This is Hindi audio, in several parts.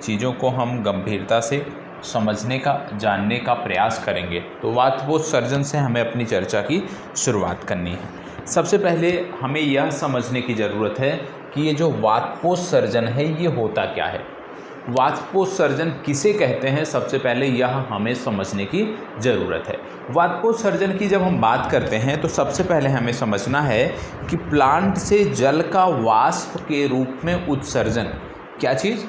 चीज़ों को हम गंभीरता से समझने का, जानने का प्रयास करेंगे। तो वातपोत्सर्जन से हमें अपनी चर्चा की शुरुआत करनी है। सबसे पहले हमें यह समझने की ज़रूरत है कि ये जो वातपोत्सर्जन है ये होता क्या है, वातपोत्सर्जन किसे कहते हैं, सबसे पहले यह हमें समझने की ज़रूरत है। वातपोत्सर्जन की जब हम बात करते हैं तो सबसे पहले हमें समझना है कि प्लांट से जल का वाष्प के रूप में उत्सर्जन, क्या चीज़,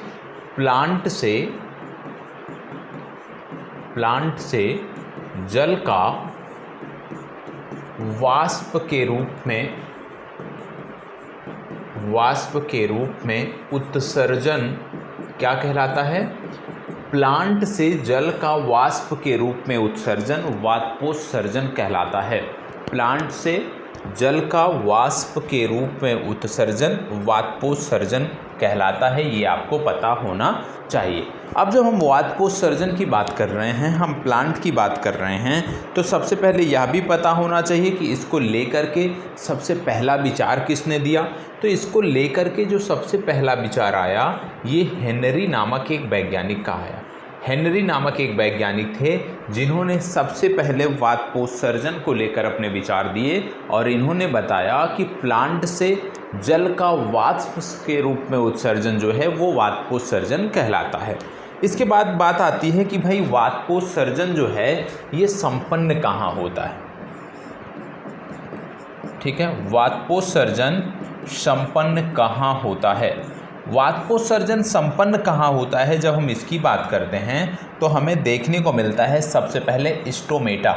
प्लांट से जल का वाष्प के रूप में उत्सर्जन क्या कहलाता है, प्लांट से जल का वाष्प के रूप में उत्सर्जन वातपोत्सर्जन कहलाता है। प्लांट से जल का वाष्प के रूप में उत्सर्जन वातपोत्सर्जन कहलाता है, ये आपको पता होना चाहिए। अब जब हम वातपोत्सर्जन की बात कर रहे हैं, हम प्लांट की बात कर रहे हैं, तो सबसे पहले यह भी पता होना चाहिए कि इसको लेकर के सबसे पहला विचार किसने दिया। तो इसको लेकर के जो सबसे पहला विचार आया ये हेनरी नामक एक वैज्ञानिक का आया। हेनरी नामक एक वैज्ञानिक थे जिन्होंने सबसे पहले वातपोत्सर्जन को लेकर अपने विचार दिए और इन्होंने बताया कि प्लांट से जल का वाष्प के रूप में उत्सर्जन जो है वो वातपोत्सर्जन कहलाता है। इसके बाद बात आती है कि भाई वातपोत्सर्जन जो है ये संपन्न कहाँ होता है, ठीक है, वातपोत्सर्जन संपन्न कहाँ होता है। वातपोत्सर्जन संपन्न कहाँ होता है, जब हम इसकी बात करते हैं तो हमें देखने को मिलता है सबसे पहले स्टोमेटा,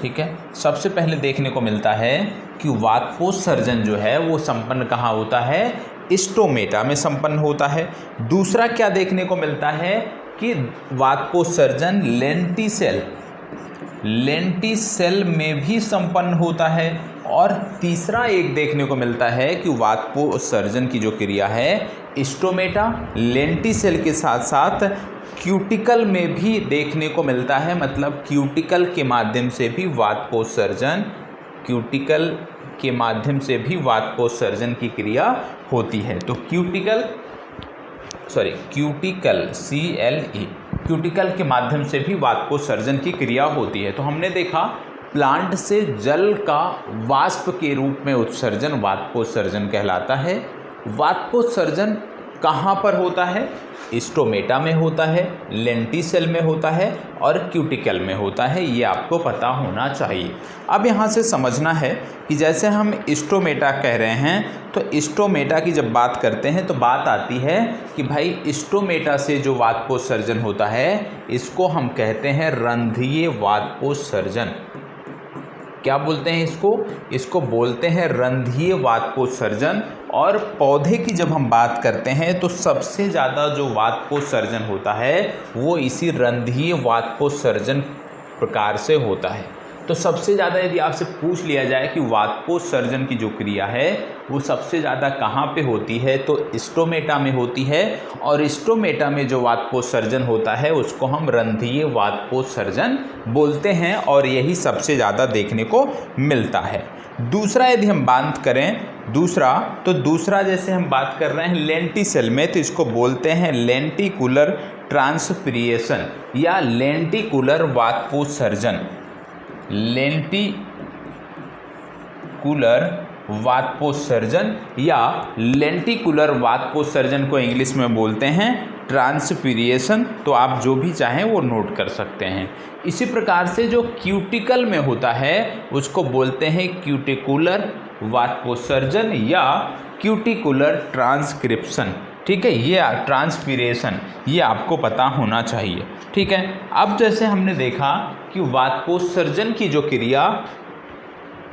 ठीक है, सबसे पहले देखने को मिलता है कि वातपोत्सर्जन जो है वो संपन्न कहाँ होता है, स्टोमेटा में संपन्न होता है। दूसरा क्या देखने को मिलता है कि वातपोत्सर्जन लेंटिसेल में भी संपन्न होता है। और तीसरा एक देखने को मिलता है कि वातपोत्सर्जन की जो क्रिया है स्टोमेटा, लेंटिसेल के साथ साथ क्यूटिकल में भी देखने को मिलता है, मतलब क्यूटिकल के माध्यम से भी वातपोत्सर्जन की क्रिया होती है। तो क्यूटिकल के माध्यम से भी वातपोत्सर्जन की क्रिया होती है। तो हमने देखा प्लांट से जल का वाष्प के रूप में उत्सर्जन वातपोत्सर्जन कहलाता है। वातपोत्सर्जन कहाँ पर होता है, स्टोमेटा में होता है, लेंटिसेल में होता है और क्यूटिकल में होता है, ये आपको पता होना चाहिए। अब यहाँ से समझना है कि जैसे हम स्टोमेटा कह रहे हैं तो स्टोमेटा की जब बात करते हैं तो बात आती है कि भाई स्टोमेटा से जो वातपोत्सर्जन होता है इसको हम कहते हैं रंध्रीय वातपोत्सर्जन। क्या बोलते हैं इसको बोलते हैं रंध्रीय वातपोत्सर्जन। और पौधे की जब हम बात करते हैं तो सबसे ज़्यादा जो वातपोत्सर्जन होता है वो इसी रंध्रीय वातपोत्सर्जन प्रकार से होता है। तो सबसे ज़्यादा यदि आपसे पूछ लिया जाए कि वातपोत्सर्जन की जो क्रिया है वो सबसे ज़्यादा कहाँ पे होती है, तो स्टोमेटा में होती है। और स्टोमेटा में जो वातपोत्सर्जन होता है उसको हम रंध्रीय वातपोत्सर्जन बोलते हैं और यही सबसे ज़्यादा देखने को मिलता है। दूसरा यदि हम बात करें दूसरा जैसे हम बात कर रहे हैं लेंटिसेल में, तो इसको बोलते हैं लेंटिकुलर ट्रांसपिरेशन या लेंटिकुलर वातपोत्सर्जन। लेंटिकुलर वातपोत्सर्जन को इंग्लिश में बोलते हैं ट्रांसपिरेशन। तो आप जो भी चाहें वो नोट कर सकते हैं। इसी प्रकार से जो क्यूटिकल में होता है उसको बोलते हैं क्यूटिकुलर वातपोत्सर्जन या क्यूटिकुलर ट्रांसक्रिप्शन, ठीक है, ये ट्रांसपिरेशन, ये आपको पता होना चाहिए, ठीक है। अब जैसे हमने देखा कि वातपोत्सर्जन की जो क्रिया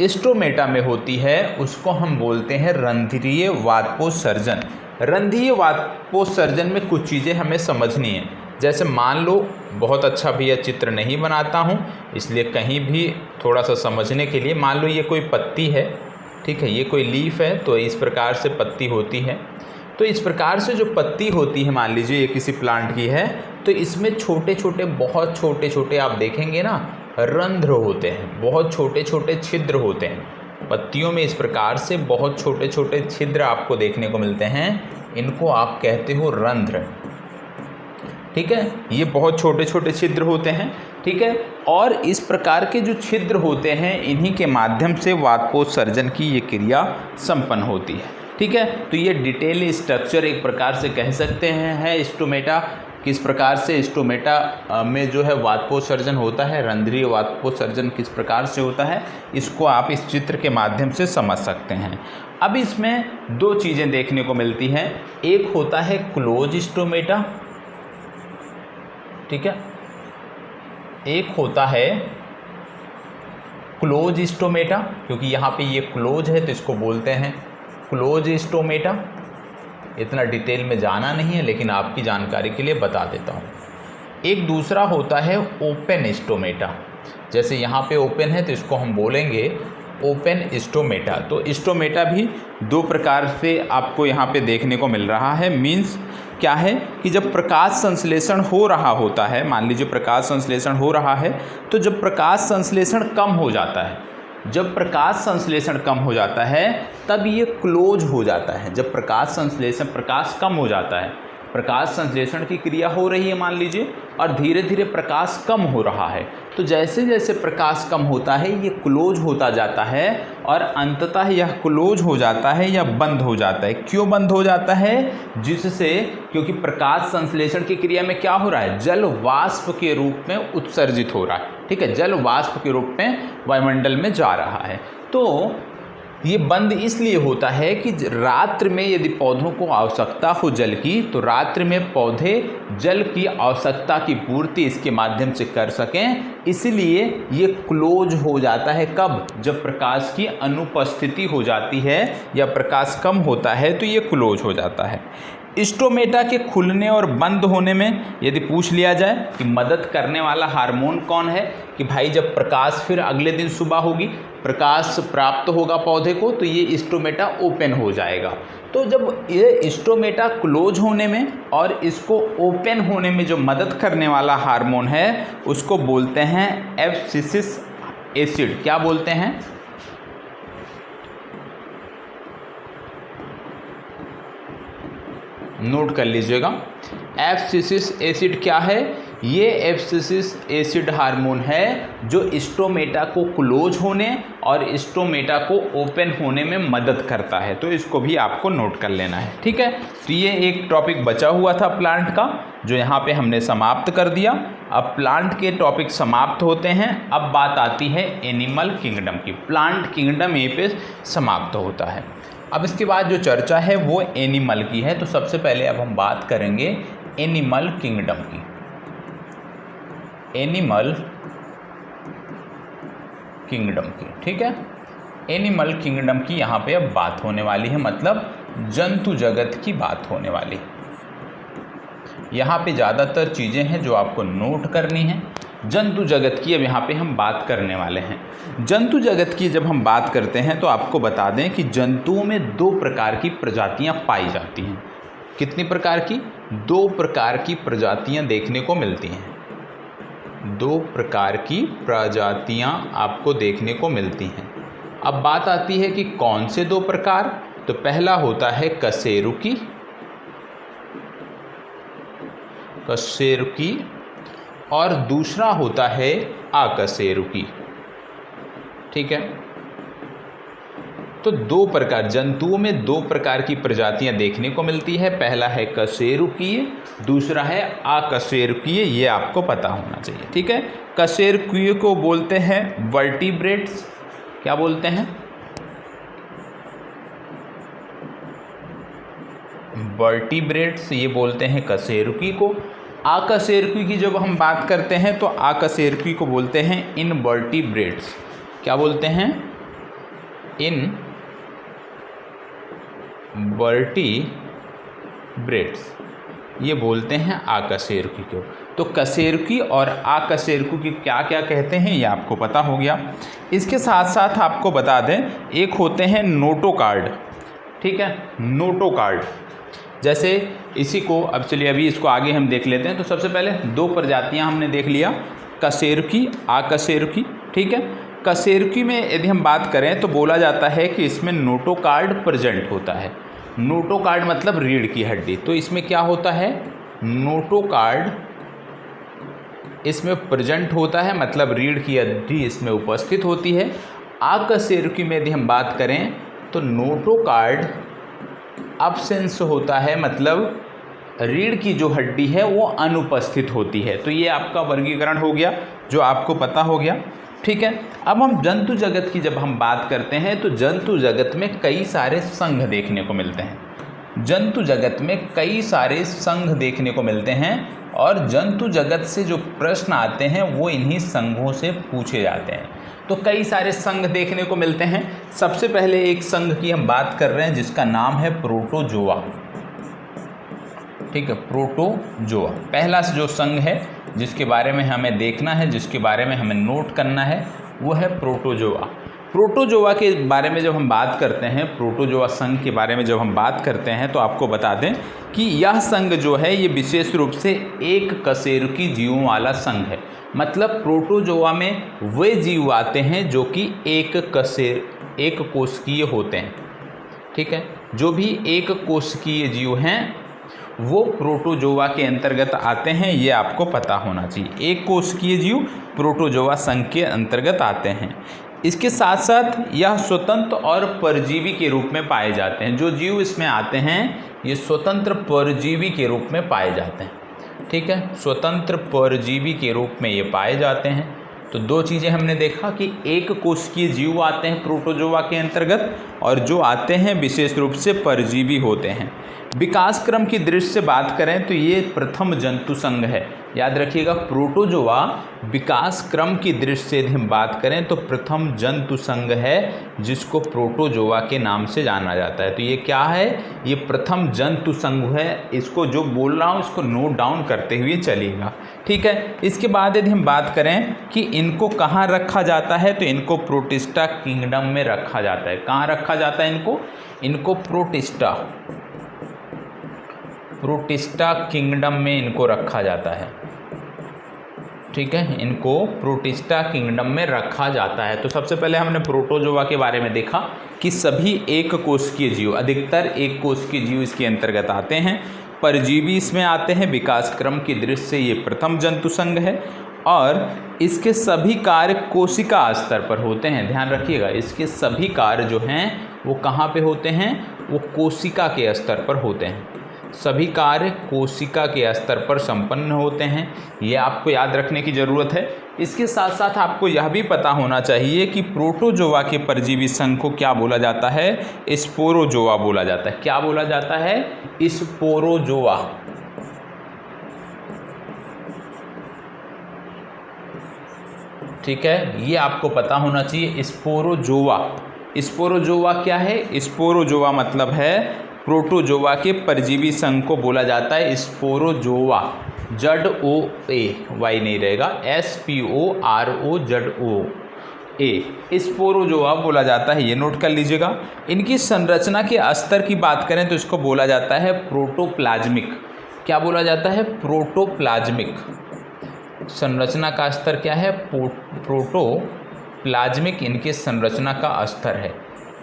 स्टोमेटा में होती है उसको हम बोलते हैं रंध्रीय वातपोत्सर्जन। रंध्रीय वातपोत्सर्जन में कुछ चीज़ें हमें समझनी है। जैसे मान लो, बहुत अच्छा भैया चित्र नहीं बनाता हूँ इसलिए कहीं भी थोड़ा सा समझने के लिए, मान लो ये कोई पत्ती है, ठीक है, ये कोई लीफ है, तो इस प्रकार से पत्ती होती है। तो इस प्रकार से जो पत्ती होती है, मान लीजिए ये किसी प्लांट की है, तो इसमें बहुत छोटे छोटे आप देखेंगे ना रंध्र होते हैं, बहुत छोटे छोटे छिद्र होते हैं। पत्तियों में इस प्रकार से बहुत छोटे छोटे छिद्र आपको देखने को मिलते हैं। इनको आप कहते हो रंध्र। ठीक है, ये बहुत छोटे छोटे छिद्र होते हैं। ठीक है, और इस प्रकार के जो छिद्र होते हैं इन्हीं के माध्यम से वाष्पोत्सर्जन की ये क्रिया संपन्न होती है। ठीक है, तो ये डिटेल स्ट्रक्चर एक प्रकार से कह सकते हैं है स्टोमेटा। किस प्रकार से स्टोमेटा में जो है वाष्पोत्सर्जन होता है, रंध्रीय वाष्पोत्सर्जन किस प्रकार से होता है, इसको आप इस चित्र के माध्यम से समझ सकते हैं। अब इसमें दो चीज़ें देखने को मिलती हैं। एक होता है क्लोज स्टोमेटा, ठीक है, एक होता है क्लोज स्टोमेटा, क्योंकि यहाँ पे ये क्लोज है तो इसको बोलते हैं क्लोज स्टोमेटा। इतना डिटेल में जाना नहीं है, लेकिन आपकी जानकारी के लिए बता देता हूँ। एक दूसरा होता है ओपन स्टोमेटा। जैसे यहाँ पे ओपन है तो इसको हम बोलेंगे ओपन स्टोमेटा। तो स्टोमेटा भी दो प्रकार से आपको यहाँ पे देखने को मिल रहा है। मीन्स क्या है कि जब प्रकाश संश्लेषण हो रहा होता है, मान लीजिए प्रकाश संश्लेषण हो रहा है, तो जब प्रकाश संश्लेषण कम हो जाता है, जब प्रकाश संश्लेषण कम हो जाता है तब ये क्लोज हो जाता है। जब प्रकाश कम हो जाता है, प्रकाश संश्लेषण की क्रिया हो रही है मान लीजिए, और धीरे धीरे प्रकाश कम हो रहा है, तो जैसे जैसे प्रकाश कम होता है ये क्लोज होता जाता है और अंततः यह क्लोज हो जाता है या बंद हो जाता है। क्यों बंद हो जाता है? जिससे, क्योंकि प्रकाश संश्लेषण की क्रिया में क्या हो रहा है, जल वाष्प के रूप में उत्सर्जित हो रहा है। ठीक है, जल वाष्प के रूप में वायुमंडल में जा रहा है। तो ये बंद इसलिए होता है कि रात्रि में यदि पौधों को आवश्यकता हो जल की, तो रात्रि में पौधे जल की आवश्यकता की पूर्ति इसके माध्यम से कर सकें, इसलिए ये क्लोज हो जाता है। कब? जब प्रकाश की अनुपस्थिति हो जाती है या प्रकाश कम होता है तो ये क्लोज हो जाता है। स्टोमेटा के खुलने और बंद होने में यदि पूछ लिया जाए कि मदद करने वाला हार्मोन कौन है, कि भाई जब प्रकाश फिर अगले दिन सुबह होगी, प्रकाश प्राप्त होगा पौधे को, तो ये स्टोमेटा ओपन हो जाएगा। तो जब ये स्टोमेटा क्लोज होने में और इसको ओपन होने में जो मदद करने वाला हार्मोन है उसको बोलते हैं एब्सिसिक एसिड। क्या बोलते हैं? नोट कर लीजिएगा, एब्सिसिक एसिड क्या है? ये एब्सिसिक एसिड हार्मोन है जो स्टोमेटा को क्लोज होने और स्टोमेटा को ओपन होने में मदद करता है। तो इसको भी आपको नोट कर लेना है। ठीक है, तो ये एक टॉपिक बचा हुआ था प्लांट का, जो यहाँ पे हमने समाप्त कर दिया। अब प्लांट के टॉपिक समाप्त होते हैं। अब बात आती है एनिमल किंगडम की। प्लांट किंगडम यहीं पे समाप्त होता है। अब इसके बाद जो चर्चा है वो एनिमल की है। तो सबसे पहले अब हम बात करेंगे एनिमल किंगडम की। एनिमल किंगडम की, ठीक है, एनिमल किंगडम की यहाँ पे अब बात होने वाली है, मतलब जंतु जगत की बात होने वाली। यहाँ पे ज़्यादातर चीज़ें हैं जो आपको नोट करनी है। जंतु जगत की अब यहाँ पे हम बात करने वाले हैं। जंतु जगत की जब हम बात करते हैं तो आपको बता दें कि जंतुओं में दो प्रकार की प्रजातियाँ पाई जाती हैं। कितनी प्रकार की? दो प्रकार की प्रजातियाँ देखने को मिलती हैं। दो प्रकार की प्रजातियाँ आपको देखने को मिलती हैं। अब बात आती है कि कौन से दो प्रकार? तो पहला होता है कशेरुकी, कशेरुकी, और दूसरा होता है अकशेरुकी। ठीक है, तो दो प्रकार, जंतुओं में दो प्रकार की प्रजातियां देखने को मिलती है। पहला है कशेरुकीय, दूसरा है अकशेरुकीय। ये आपको पता होना चाहिए। ठीक है, कशेरुकीय को बोलते हैं वर्टिब्रेट्स। क्या बोलते हैं? वर्टिब्रेट्स, ये बोलते हैं कशेरुकी को। अकशेरुकी की जब हम बात करते हैं तो अकशेरुकी को बोलते हैं इनवर्टिब्रेट्स। क्या बोलते हैं? इनवर्टिब्रेट्स, ये बोलते हैं अकशेरुकी को। तो कशेरुकी और अकशेरुकी क्या क्या कहते हैं ये आपको पता हो गया। इसके साथ साथ आपको बता दें, एक होते हैं नोटोकार्ड। ठीक है, नोटोकार्ड, जैसे इसी को, अब चलिए अभी इसको आगे हम देख लेते हैं। तो सबसे पहले दो प्रजातियां हमने देख लिया, कशेरुकी, अकशेरुकी। ठीक है, कशेरुकी में यदि हम बात करें तो बोला जाता है कि इसमें नोटोकार्ड प्रेजेंट होता है। नोटोकार्ड मतलब रीढ़ की हड्डी। तो इसमें क्या होता है, नोटोकार्ड इसमें प्रेजेंट होता है, मतलब रीढ़ की हड्डी इसमें उपस्थित होती है। अकशेरुकी में यदि हम बात करें तो नोटोकार्ड अब्सेंस होता है, मतलब रीढ़ की जो हड्डी है वो अनुपस्थित होती है। तो ये आपका वर्गीकरण हो गया जो आपको पता हो गया, ठीक है। अब हम जंतु जगत की जब हम बात करते हैं तो जंतु जगत में कई सारे संघ देखने को मिलते हैं। जंतु जगत में कई सारे संघ देखने को मिलते हैं और जंतु जगत से जो प्रश्न आते हैं वो इन्हीं संघों से पूछे जाते हैं। तो कई सारे संघ देखने को मिलते हैं। सबसे पहले एक संघ की हम बात कर रहे हैं जिसका नाम है प्रोटोजोआ, ठीक है, प्रोटोजोआ। पहला जो संघ है जिसके बारे में हमें देखना है, जिसके बारे में हमें नोट करना है, वो है प्रोटोजोआ। प्रोटोजोआ के बारे में जब हम बात करते हैं, प्रोटोजोआ संघ के बारे में जब हम बात करते हैं तो आपको बता दें कि यह संघ जो है ये विशेष रूप से एक कशेरुकी जीवों वाला संघ है। मतलब प्रोटोजोआ में वे जीव आते हैं जो कि एक कोशिकीय होते हैं, ठीक है। जो भी एक कोशिकीय जीव हैं वो प्रोटोजोआ के अंतर्गत आते हैं, ये आपको पता होना चाहिए। एक कोशिकीय जीव प्रोटोजोआ संघ के अंतर्गत आते हैं। इसके साथ साथ यह स्वतंत्र और परजीवी के रूप में पाए जाते हैं। जो जीव इसमें आते हैं ये स्वतंत्र परजीवी के रूप में पाए जाते हैं, ठीक है, स्वतंत्र परजीवी के रूप में ये पाए जाते हैं। तो दो चीज़ें हमने देखा कि एक कोशिकीय जीव आते हैं प्रोटोजोआ के अंतर्गत और जो आते हैं विशेष रूप से परजीवी होते हैं। विकास क्रम की दृष्टि से बात करें तो ये प्रथम जंतु संघ है। याद रखिएगा, प्रोटोजोआ विकास क्रम की दृष्टि से यदि हम बात करें तो प्रथम जंतु संघ है जिसको प्रोटोजोआ के नाम से जाना जाता है। तो ये क्या है, ये प्रथम जंतु संघ है। इसको जो बोल रहा हूँ इसको नोट डाउन करते हुए चलिएगा, ठीक है। इसके बाद यदि हम बात करें कि इनको कहाँ रखा जाता है तो इनको प्रोटिस्टा किंगडम में रखा जाता है। कहाँ रखा जाता है इनको प्रोटिस्टा किंगडम में इनको रखा जाता है, ठीक है, इनको प्रोटिस्टा किंगडम में रखा जाता है। तो सबसे पहले हमने प्रोटोजोआ के बारे में देखा कि सभी एक कोशिकीय जीव, अधिकतर एक कोशिकीय जीव इसके अंतर्गत आते हैं। परजीवी इसमें आते हैं। विकास क्रम की दृष्टि से ये प्रथम जंतु संघ है और इसके सभी कार्य कोशिका स्तर पर होते हैं। ध्यान रखिएगा, इसके सभी कार्य जो हैं वो कहाँ पे होते हैं, वो कोशिका के स्तर पर होते हैं। सभी कार्य कोशिका के स्तर पर संपन्न होते हैं, ये आपको याद रखने की ज़रूरत है। इसके साथ साथ आपको यह भी पता होना चाहिए कि प्रोटोजोआ के परजीवी संघ को क्या बोला जाता है, स्पोरोजोआ बोला जाता है। क्या बोला जाता है, स्पोरोजोआ। ठीक है, ये आपको पता होना चाहिए, स्पोरोजोआ। स्पोरोजोआ क्या है, स्पोरोजोआ मतलब है प्रोटोजोआ के परजीवी संघ को बोला जाता है स्पोरोजोआ। ZOA, वाई नहीं रहेगा, SPOROZOA, स्पोरोजोआ बोला जाता है। ये नोट कर लीजिएगा। इनकी संरचना के स्तर की बात करें तो इसको बोला जाता है प्रोटोप्लाज्मिक। क्या बोला जाता है, प्रोटोप्लाज्मिक। संरचना का स्तर क्या है, प्रोटोप्लाज्मिक इनके संरचना का स्तर है।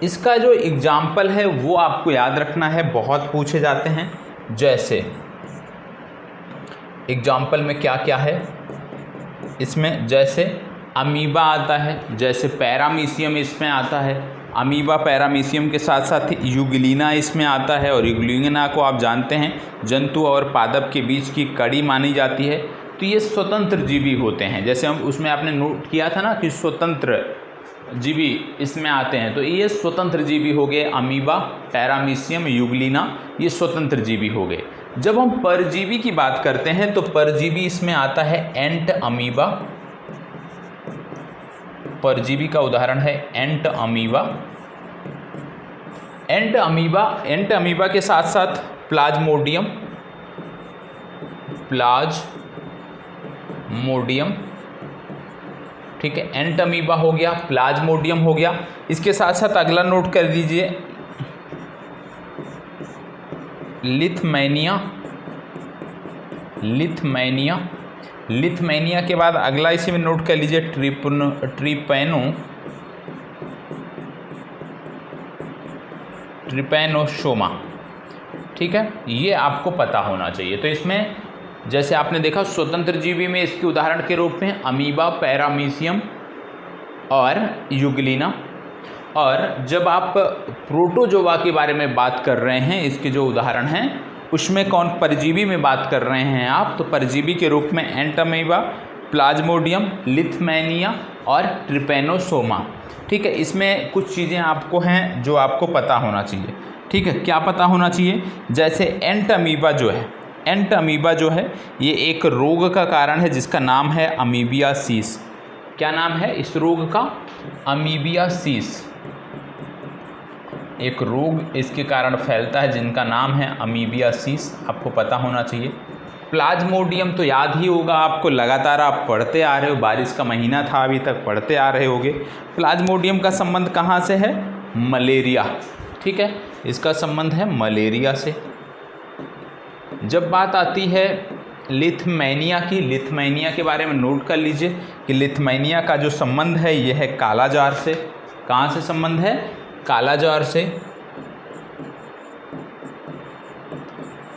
इसका जो एग्जाम्पल है वो आपको याद रखना है, बहुत पूछे जाते हैं। जैसे एग्जाम्पल में क्या क्या है इसमें, जैसे अमीबा आता है, जैसे पैरामीशियम इसमें आता है। अमीबा पैरामीशियम के साथ साथ यूग्लिना इसमें आता है और यूग्लिना को आप जानते हैं जंतु और पादप के बीच की कड़ी मानी जाती है। तो ये स्वतंत्र जीवी होते हैं। जैसे हम उसमें आपने नोट किया था ना कि स्वतंत्र जीवी इसमें आते हैं, तो ये स्वतंत्र जीवी हो गए। अमीबा, पैरामीशियम, यूग्लिना, ये स्वतंत्र जीवी हो गए। जब हम परजीवी की बात करते हैं तो परजीवी इसमें आता है एंट अमीबा। परजीवी का उदाहरण है एंट अमीबा। एंट अमीबा के साथ साथ प्लाज्मोडियम, ठीक है, एंट अमीबा हो गया, प्लाज्मोडियम हो गया। इसके साथ साथ अगला नोट कर दीजिए लिथमैनिया के बाद अगला इसी में नोट कर लीजिए ट्रिपैनोसोमा। ठीक है, ये आपको पता होना चाहिए। तो इसमें जैसे आपने देखा स्वतंत्र जीवी में इसके उदाहरण के रूप में अमीबा, पैरामीशियम और यूग्लिना। और जब आप प्रोटोजोआ के बारे में बात कर रहे हैं, इसके जो उदाहरण हैं उसमें कौन परजीवी में बात कर रहे हैं आप, तो परजीवी के रूप में एंटमीबा, प्लाज्मोडियम, लिथमैनिया और ट्रिपेनोसोमा। ठीक है, इसमें कुछ चीज़ें आपको हैं जो आपको पता होना चाहिए। ठीक है, क्या पता होना चाहिए, जैसे एंटमीबा जो है ये एक रोग का कारण है जिसका नाम है अमीबियासिस। क्या नाम है इस रोग का, अमीबियासिस। एक रोग इसके कारण फैलता है जिनका नाम है अमीबियासिस, आपको पता होना चाहिए। प्लाज्मोडियम तो याद ही होगा आपको, लगातार आप पढ़ते आ रहे हो, बारिश का महीना था अभी तक पढ़ते आ रहे होगे। प्लाज्मोडियम का संबंध कहाँ से है, मलेरिया। ठीक है, इसका संबंध है मलेरिया से। जब बात आती है लिथमैनिया की, लिथमैनिया के बारे में नोट कर लीजिए कि लिथमैनिया का जो संबंध है ये है कालाजार से। कहाँ से संबंध है, कालाजार से।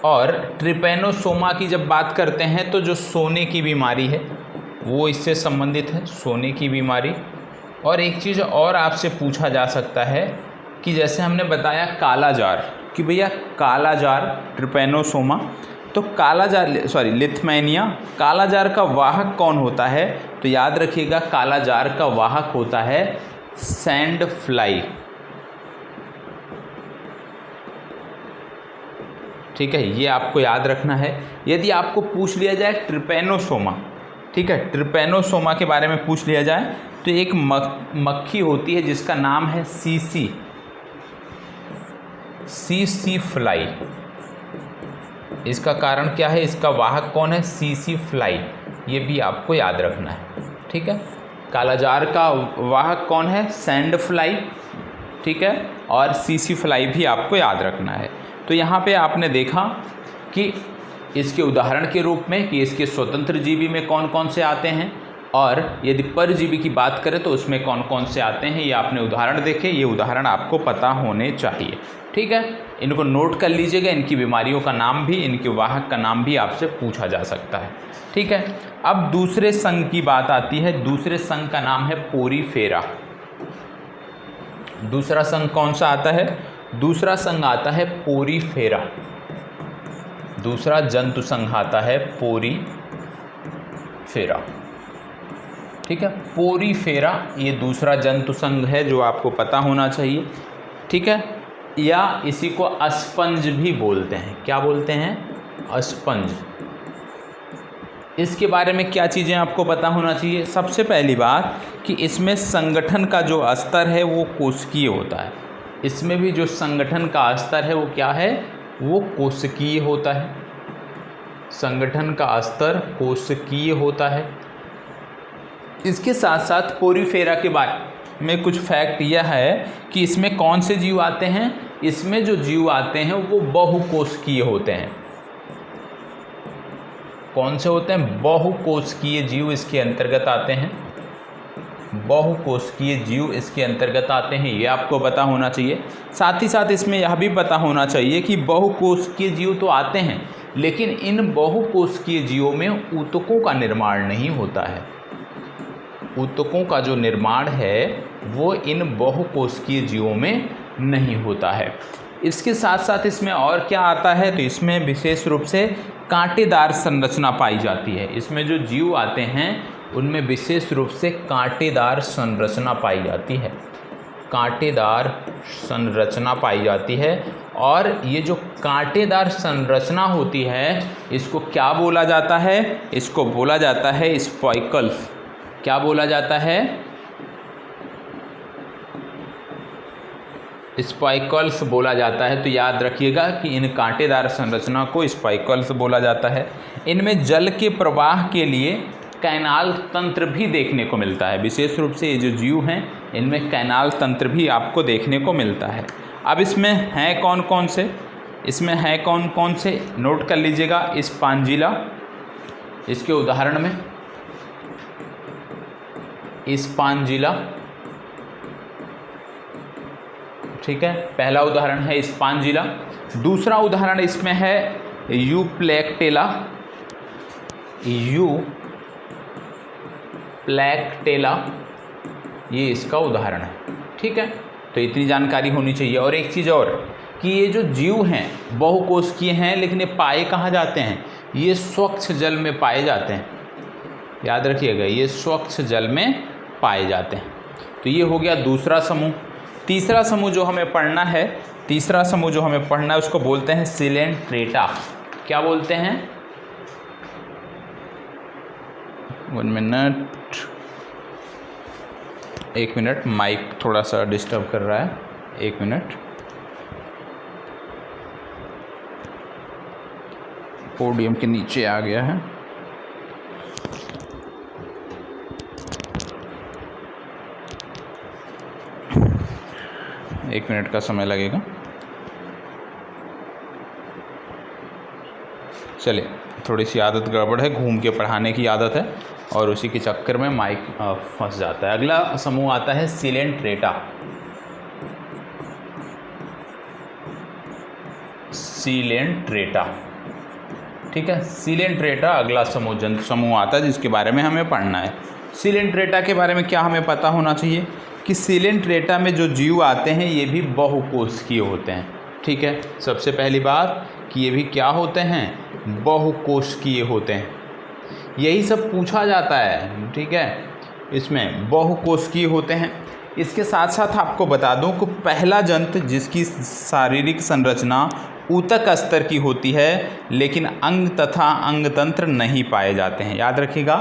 और ट्रिपेनोसोमा की जब बात करते हैं तो जो सोने की बीमारी है वो इससे संबंधित है, सोने की बीमारी। और एक चीज़ और आपसे पूछा जा सकता है कि जैसे हमने बताया कालाजार, कि भैया कालाजार ट्रिपेनोसोमा, तो लिथमैनिया, कालाजार का वाहक कौन होता है, तो याद रखिएगा कालाजार का वाहक होता है सैंड फ्लाई। ठीक है, ये आपको याद रखना है। यदि आपको पूछ लिया जाए ट्रिपेनोसोमा, ठीक है, ट्रिपेनोसोमा के बारे में पूछ लिया जाए तो एक मक्खी होती है जिसका नाम है सीसी फ्लाई। इसका कारण क्या है, इसका वाहक कौन है, सीसी फ्लाई, ये भी आपको याद रखना है। ठीक है, कालाजार का वाहक कौन है, सैंड फ्लाई। ठीक है, और सीसी फ्लाई भी आपको याद रखना है। तो यहाँ पे आपने देखा कि इसके उदाहरण के रूप में कि इसके स्वतंत्र जीवी में कौन कौन से आते हैं, और यदि परजीवी की बात करें तो उसमें कौन कौन से आते हैं, ये आपने उदाहरण देखे, ये उदाहरण आपको पता होने चाहिए। ठीक है, इनको नोट कर लीजिएगा, इनकी बीमारियों का नाम भी, इनके वाहक का नाम भी आपसे पूछा जा सकता है। ठीक है, अब दूसरे संघ की बात आती है। दूसरे संघ का नाम है पोरीफेरा। दूसरा संघ कौन सा आता है, दूसरा संघ आता है पोरीफेरा। दूसरा जंतु संघ आता है पोरीफेरा। ठीक है, पोरीफेरा ये दूसरा जंतु संघ है जो आपको पता होना चाहिए। ठीक है, या इसी को अस्पंज भी बोलते हैं। क्या बोलते हैं, अस्पंज। इसके बारे में क्या चीज़ें आपको पता होना चाहिए, सबसे पहली बात कि इसमें संगठन का जो स्तर है वो कोशिकीय होता है। इसमें भी जो संगठन का स्तर है वो क्या है, वो कोशिकीय होता है। संगठन का स्तर कोशिकीय होता है। इसके साथ साथ पोरीफेरा के बारे में कुछ फैक्ट यह है कि इसमें कौन से जीव आते हैं, इसमें जो जीव आते हैं वो बहुकोशिकीय होते हैं। कौन से होते हैं, बहुकोशिकीय जीव इसके अंतर्गत आते हैं। बहुकोशिकीय जीव इसके अंतर्गत आते हैं, ये आपको पता होना चाहिए। साथ ही साथ इसमें यह भी पता होना चाहिए कि बहुकोशिकीय जीव तो आते हैं, लेकिन इन बहुकोशिकीय जीवों में ऊतकों का निर्माण नहीं होता है। ऊतकों का जो निर्माण है वो इन बहुकोशिकीय जीवों में नहीं होता है। इसके साथ साथ इसमें और क्या आता है, तो इसमें विशेष रूप से कांटेदार संरचना पाई जाती है। इसमें जो जीव आते हैं उनमें विशेष रूप से कांटेदार संरचना पाई जाती है। कांटेदार संरचना पाई जाती है। और ये जो कांटेदार संरचना होती है इसको क्या बोला जाता है, इसको बोला जाता है स्पाइकल्स। क्या बोला जाता है, स्पाइकल्स बोला जाता है। तो याद रखिएगा कि इन कांटेदार संरचना को स्पाइकल्स बोला जाता है। इनमें जल के प्रवाह के लिए कैनाल तंत्र भी देखने को मिलता है। विशेष रूप से ये जो जीव हैं इनमें कैनाल तंत्र भी आपको देखने को मिलता है। अब इसमें हैं कौन कौन से, इसमें हैं कौन कौन से, नोट कर लीजिएगा। स्पांजिला, इसके उदाहरण में स्पांजिला, ठीक है, पहला उदाहरण है स्पांजिला। दूसरा उदाहरण इसमें है यूप्लेक्टेला। यूप्लेक्टेला ये इसका उदाहरण है। ठीक है, तो इतनी जानकारी होनी चाहिए। और एक चीज़ और कि ये जो जीव हैं बहुकोशिकीय हैं, लेकिन ये पाए कहाँ जाते हैं? ये स्वच्छ जल में पाए जाते हैं। याद रखिएगा, ये स्वच्छ जल में पाए जाते हैं। तो ये हो गया दूसरा समूह। तीसरा समूह जो हमें पढ़ना है, उसको बोलते हैं सिलेंट्रेटा। क्या बोलते हैं? 1 मिनट, माइक थोड़ा सा डिस्टर्ब कर रहा है, 1 मिनट। पोडियम के नीचे आ गया है। एक मिनट का समय लगेगा। चलिए, थोड़ी सी आदत गड़बड़ है, घूम के पढ़ाने की आदत है और उसी के चक्कर में माइक फंस जाता है। अगला समूह आता है सिलेंट्रेटा। ठीक है, सिलेंट्रेटा अगला जंतु समूह आता है जिसके बारे में हमें पढ़ना है। सिलेंट्रेटा के बारे में क्या हमें पता होना चाहिए कि सिलेंट्रेटा में जो जीव आते हैं ये भी बहुकोशिकीय होते हैं। ठीक है, सबसे पहली बात कि ये भी क्या होते हैं? बहुकोशिकीय होते हैं। यही सब पूछा जाता है। ठीक है, इसमें बहुकोशिकीय होते हैं। इसके साथ साथ आपको बता दूं कि पहला जंतु जिसकी शारीरिक संरचना ऊतक स्तर की होती है, लेकिन अंग तथा अंगतंत्र नहीं पाए जाते हैं। याद रखिएगा,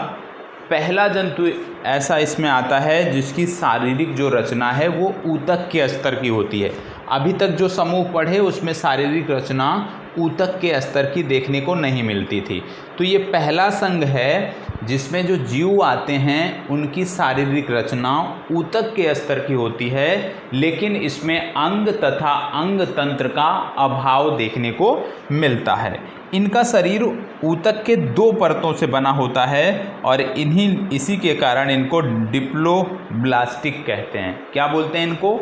पहला जंतु ऐसा इसमें आता है जिसकी शारीरिक जो रचना है वो ऊतक के स्तर की होती है। अभी तक जो समूह पढ़े उसमें शारीरिक रचना ऊतक के स्तर की देखने को नहीं मिलती थी। तो ये पहला संघ है जिसमें जो जीव आते हैं उनकी शारीरिक रचना ऊतक के स्तर की होती है, लेकिन इसमें अंग तथा अंग तंत्र का अभाव देखने को मिलता है। इनका शरीर ऊतक के 2 परतों से बना होता है और इसी के कारण इनको डिप्लोब्लास्टिक कहते हैं। क्या बोलते हैं इनको?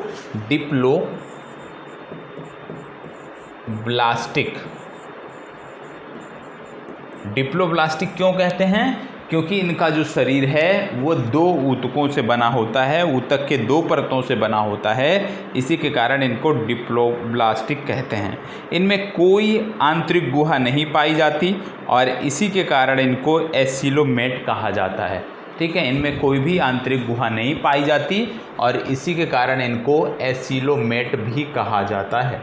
डिप्लोब्लास्टिक क्यों कहते हैं? क्योंकि इनका जो शरीर है वो 2 ऊतकों से बना होता है, ऊतक के 2 परतों से बना होता है। इसी के कारण इनको डिप्लोब्लास्टिक कहते हैं। इनमें कोई आंतरिक गुहा नहीं पाई जाती और इसी के कारण इनको एसिलोमेट कहा जाता है। ठीक है, इनमें कोई भी आंतरिक गुहा नहीं पाई जाती और इसी के कारण इनको एसिलोमेट भी कहा जाता है।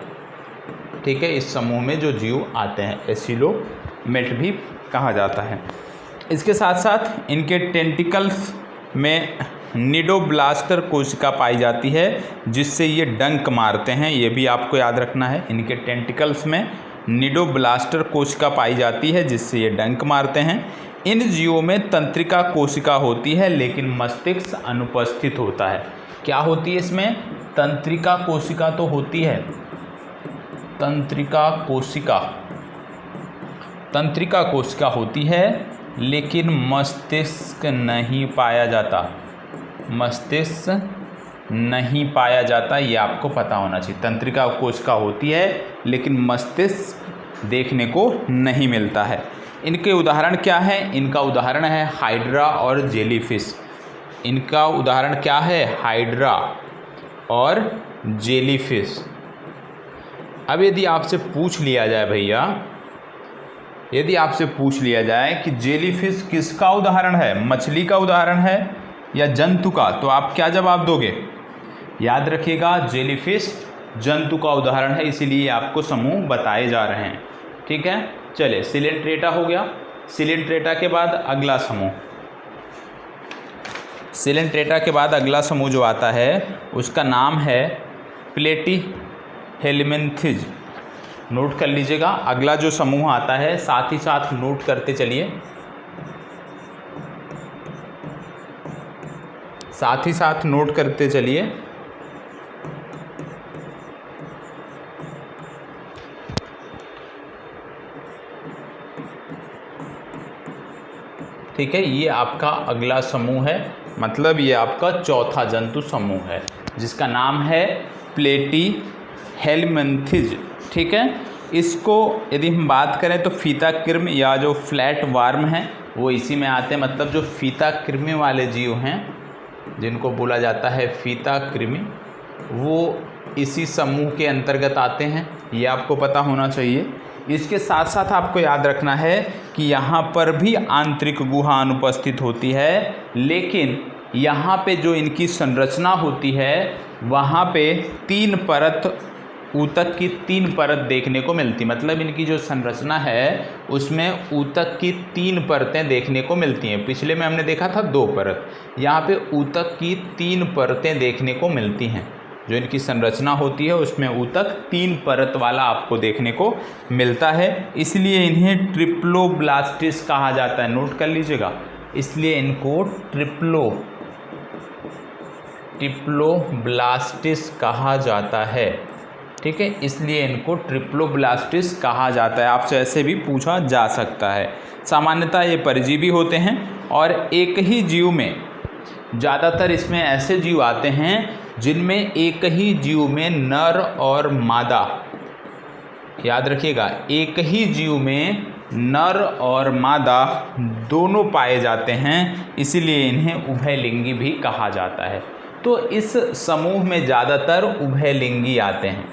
ठीक है, इस समूह में जो जीव आते हैं एसिलोमेट भी कहा जाता है। इसके साथ साथ इनके टेंटिकल्स में निडोब्लास्टर कोशिका पाई जाती है जिससे ये डंक मारते हैं। ये भी आपको याद रखना है, इनके टेंटिकल्स में निडोब्लास्टर कोशिका पाई जाती है जिससे ये डंक मारते हैं। इन जीवों में तंत्रिका कोशिका होती है लेकिन मस्तिष्क अनुपस्थित होता है। क्या होती है इसमें? तंत्रिका कोशिका तो होती है, तंत्रिका कोशिका होती है, लेकिन मस्तिष्क नहीं पाया जाता। ये आपको पता होना चाहिए। तंत्रिका कोशिका होती है लेकिन मस्तिष्क देखने को नहीं मिलता है। इनके उदाहरण क्या है? इनका उदाहरण है हाइड्रा और जेलीफिश। इनका उदाहरण क्या है? हाइड्रा और जेलीफिश। अब यदि आपसे पूछ लिया जाए भैया, यदि आपसे पूछ लिया जाए कि जेलीफिश किसका उदाहरण है, मछली का उदाहरण है या जंतु का, तो आप क्या जवाब दोगे? याद रखिएगा, जेलीफिश जंतु का उदाहरण है, इसीलिए आपको समूह बताए जा रहे हैं। ठीक है, चलिए, सिलेंट्रेटा हो गया। सिलेंट्रेटा के बाद अगला समूह, सिलेंट्रेटा के बाद अगला समूह जो आता है उसका नाम है प्लेटीहेलमिन्थेज। नोट कर लीजिएगा, अगला जो समूह आता है साथ ही साथ नोट करते चलिए, साथ ही साथ नोट करते चलिए। ठीक है, ये आपका अगला समूह है, मतलब ये आपका चौथा जंतु समूह है जिसका नाम है प्लेटी हेलमिंथिज, ठीक है। इसको यदि हम बात करें तो फीता कृमि या जो फ्लैट वार्म हैं वो इसी में आते हैं, मतलब जो फीता कृमि वाले जीव हैं जिनको बोला जाता है फीता कृमि, वो इसी समूह के अंतर्गत आते हैं, ये आपको पता होना चाहिए। इसके साथ साथ आपको याद रखना है कि यहाँ पर भी आंतरिक गुहा अनुपस्थित होती है, लेकिन यहाँ पे जो इनकी संरचना होती है वहाँ पे 3 परत, ऊतक की 3 परत देखने को मिलती, मतलब इनकी जो संरचना है उसमें ऊतक की 3 परतें देखने को मिलती हैं। पिछले में हमने देखा था 2 परत, यहाँ पे ऊतक की 3 परतें देखने को मिलती हैं। जो इनकी संरचना होती है उसमें ऊतक 3 परत वाला आपको देखने को मिलता है, इसलिए इन्हें ट्रिप्लोब्लास्टिस कहा जाता है। नोट कर लीजिएगा, इसलिए इनको ट्रिप्लोब्लास्टिस कहा जाता है, ठीक है। इसलिए इनको ट्रिप्लोब्लास्टिस कहा जाता है, आपसे ऐसे भी पूछा जा सकता है। सामान्यतः ये परजीवी होते हैं और एक ही जीव में, ज़्यादातर इसमें ऐसे जीव आते हैं जिनमें एक ही जीव में नर और मादा, याद रखिएगा, एक ही जीव में नर और मादा दोनों पाए जाते हैं, इसीलिए इन्हें उभयलिंगी भी कहा जाता है। तो इस समूह में ज़्यादातर उभयलिंगी आते हैं,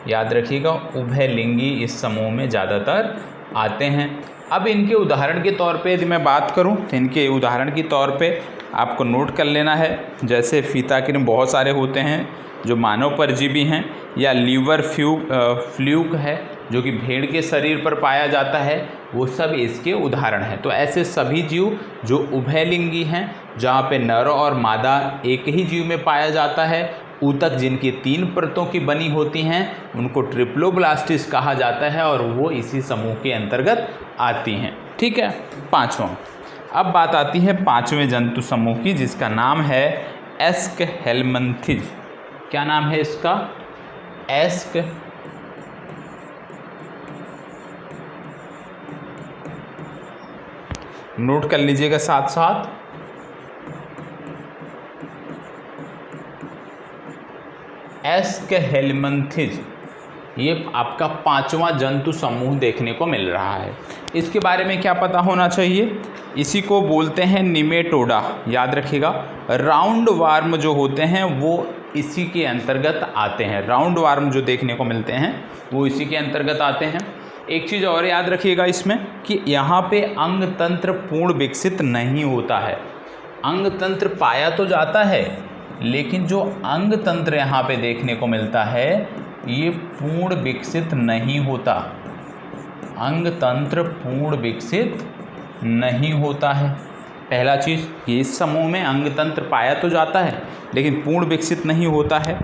याद रखिएगा, उभयलिंगी इस समूह में ज़्यादातर आते हैं। अब इनके उदाहरण के तौर पे यदि मैं बात करूं तो इनके उदाहरण के तौर पे आपको नोट कर लेना है, जैसे फीता कृमि बहुत सारे होते हैं जो मानव परजीवी हैं, या लीवर फ्लूक है जो कि भेड़ के शरीर पर पाया जाता है, वो सब इसके उदाहरण हैं। तो ऐसे सभी जीव जो उभयलिंगी हैं, जहाँ पे नर और मादा एक ही जीव में पाया जाता है, ऊतक जिनकी 3 परतों की बनी होती हैं, उनको ट्रिप्लोब्लास्टिस कहा जाता है और वो इसी समूह के अंतर्गत आती हैं, ठीक है। 5वां, अब बात आती है 5वें जंतु समूह की, जिसका नाम है एस्कहेलमिंथिज। क्या नाम है इसका? एस्क नोट कर लीजिएगा साथ साथ, एस्कहेलमिंथिज, ये आपका 5वां जंतु समूह देखने को मिल रहा है। इसके बारे में क्या पता होना चाहिए? इसी को बोलते हैं निमेटोडा, याद रखिएगा। राउंड वार्म जो होते हैं वो इसी के अंतर्गत आते हैं, राउंड वार्म जो देखने को मिलते हैं वो इसी के अंतर्गत आते हैं। एक चीज़ और याद रखिएगा इसमें कि यहाँ पे अंग तंत्र पूर्ण विकसित नहीं होता है। अंग तंत्र पाया तो जाता है, लेकिन जो अंग तंत्र यहाँ पे देखने को मिलता है ये पूर्ण विकसित नहीं होता। अंग तंत्र पूर्ण विकसित नहीं होता है। पहला चीज़, ये इस समूह में अंग तंत्र पाया तो जाता है लेकिन पूर्ण विकसित नहीं होता है।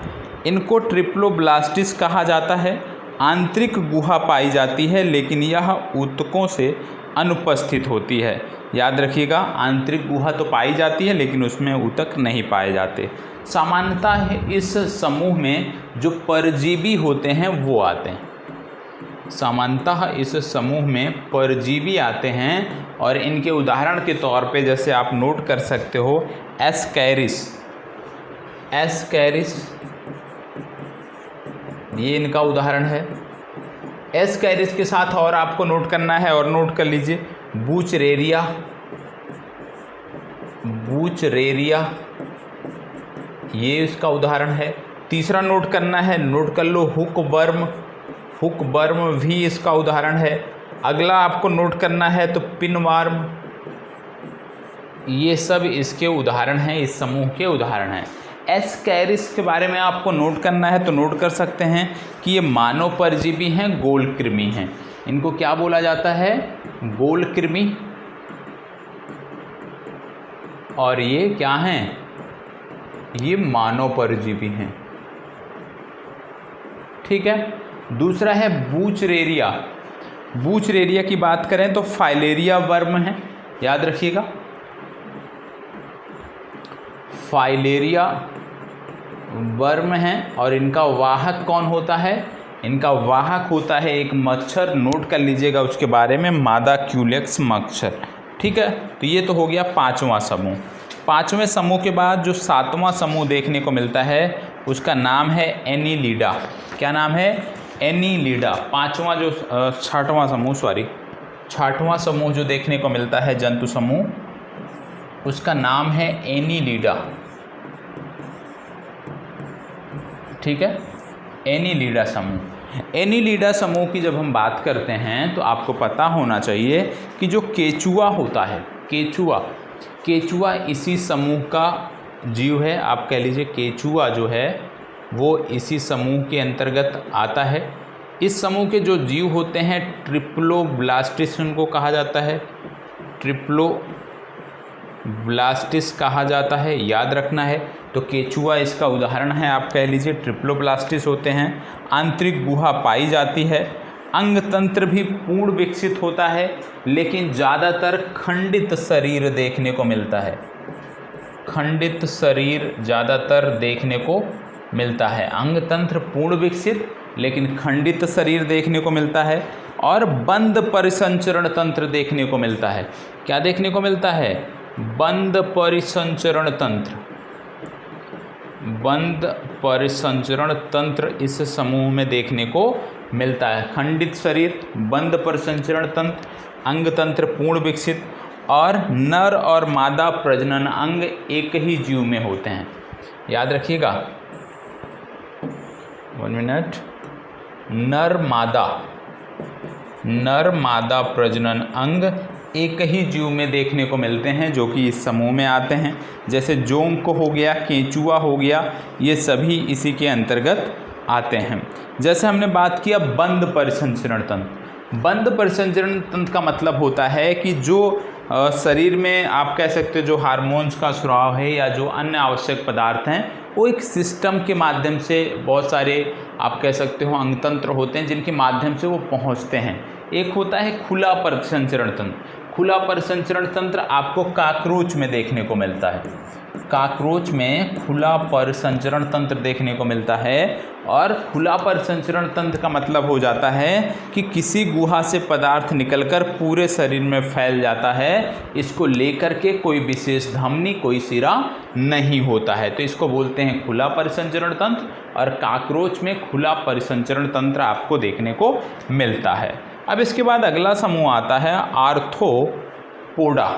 इनको ट्रिप्लोब्लास्टिस कहा जाता है। आंतरिक गुहा पाई जाती है लेकिन यह ऊतकों से अनुपस्थित होती है। याद रखिएगा, आंतरिक गुहा तो पाई जाती है लेकिन उसमें ऊतक नहीं पाए जाते। सामान्यतः इस समूह में जो परजीवी होते हैं वो आते हैं। सामान्यतः इस समूह में परजीवी आते हैं और इनके उदाहरण के तौर पे जैसे आप नोट कर सकते हो एस्कैरिस, एस्कैरिस ये इनका उदाहरण है। एस्कैरिस के साथ और आपको नोट करना है और नोट कर लीजिए बूचरेरिया, बूचरेरिया ये इसका उदाहरण है। तीसरा नोट करना है, नोट कर लो हुकवर्म, हुकवर्म भी इसका उदाहरण है। अगला आपको नोट करना है तो पिनवार्म, ये सब इसके उदाहरण हैं, इस समूह के उदाहरण हैं। एस्कैरिस के बारे में आपको नोट करना है तो नोट कर सकते हैं कि ये मानव परजीवी हैं, गोल कृमि हैं। इनको क्या बोला जाता है? गोल कृमि। और ये क्या हैं? ये मानव परजीवी हैं, ठीक है। दूसरा है बूचरेरिया। बूचरेरिया की बात करें तो फाइलेरिया वर्म है, याद रखिएगा, फाइलेरिया वर्म हैं। और इनका वाहक कौन होता है? इनका वाहक होता है एक मच्छर, नोट कर लीजिएगा उसके बारे में, मादा क्यूलेक्स मच्छर, ठीक है। तो ये तो हो गया 5वां समूह। 5वें समूह के बाद जो 7वां समूह देखने को मिलता है उसका नाम है एनीलिडा। क्या नाम है? एनीलिडा। छठवां समूह जो देखने को मिलता है जंतु समूह, उसका नाम है एनीलिडा। ठीक है, एनीलिडा समूह। एनीलिडा समूह की जब हम बात करते हैं तो आपको पता होना चाहिए कि जो केचुआ होता है, केचुआ इसी समूह का जीव है। आप कह लीजिए केचुआ जो है वो इसी समूह के अंतर्गत आता है। इस समूह के जो जीव होते हैं ट्रिप्लोब्लास्टिस उनको कहा जाता है, ट्रिप्लोब्लास्टिस कहा जाता है, याद रखना है। तो केचुआ इसका उदाहरण है, आप कह लीजिए ट्रिप्लोब्लास्टिस होते हैं। आंतरिक गुहा पाई जाती है। अंग तंत्र भी पूर्ण विकसित होता है, लेकिन ज़्यादातर खंडित शरीर देखने को मिलता है। खंडित शरीर ज़्यादातर देखने को मिलता है। अंग तंत्र पूर्ण विकसित लेकिन खंडित शरीर देखने को मिलता है। और बंद परिसंचरण तंत्र देखने को मिलता है। क्या देखने को मिलता है? बंद परिसंचरण तंत्र। बंद परिसंचरण तंत्र इस समूह में देखने को मिलता है। खंडित शरीर, बंद परिसंचरण तंत्र, अंग तंत्र पूर्ण विकसित और नर और मादा प्रजनन अंग एक ही जीव में होते हैं। याद रखिएगा, 1 मिनट। नर मादा प्रजनन अंग एक ही जीव में देखने को मिलते हैं जो कि इस समूह में आते हैं। जैसे जोंक हो गया, केंचुआ हो गया, ये सभी इसी के अंतर्गत आते हैं। जैसे हमने बात किया बंद परिसंचरण तंत्र। बंद परिसंचरण तंत्र का मतलब होता है कि जो शरीर में आप कह सकते हो जो हार्मोन्स का स्राव है या जो अन्य आवश्यक पदार्थ हैं वो एक सिस्टम के माध्यम से, बहुत सारे आप कह सकते हो अंगतंत्र होते हैं जिनके माध्यम से वो पहुंचते हैं। एक होता है खुला परिसंचरण तंत्र। खुला परिसंचरण तंत्र आपको काकरोच में देखने को मिलता है। काकरोच में खुला परिसंचरण तंत्र देखने को मिलता है। और खुला परिसंचरण तंत्र का मतलब हो जाता है कि किसी गुहा से पदार्थ निकलकर पूरे शरीर में फैल जाता है। इसको लेकर के कोई विशेष धमनी, कोई सिरा नहीं होता है, तो इसको बोलते हैं खुला परिसंचरण तंत्र। और काकरोच में खुला परिसंचरण तंत्र आपको देखने को मिलता है। अब इसके बाद अगला समूह आता है आर्थ्रोपोडा।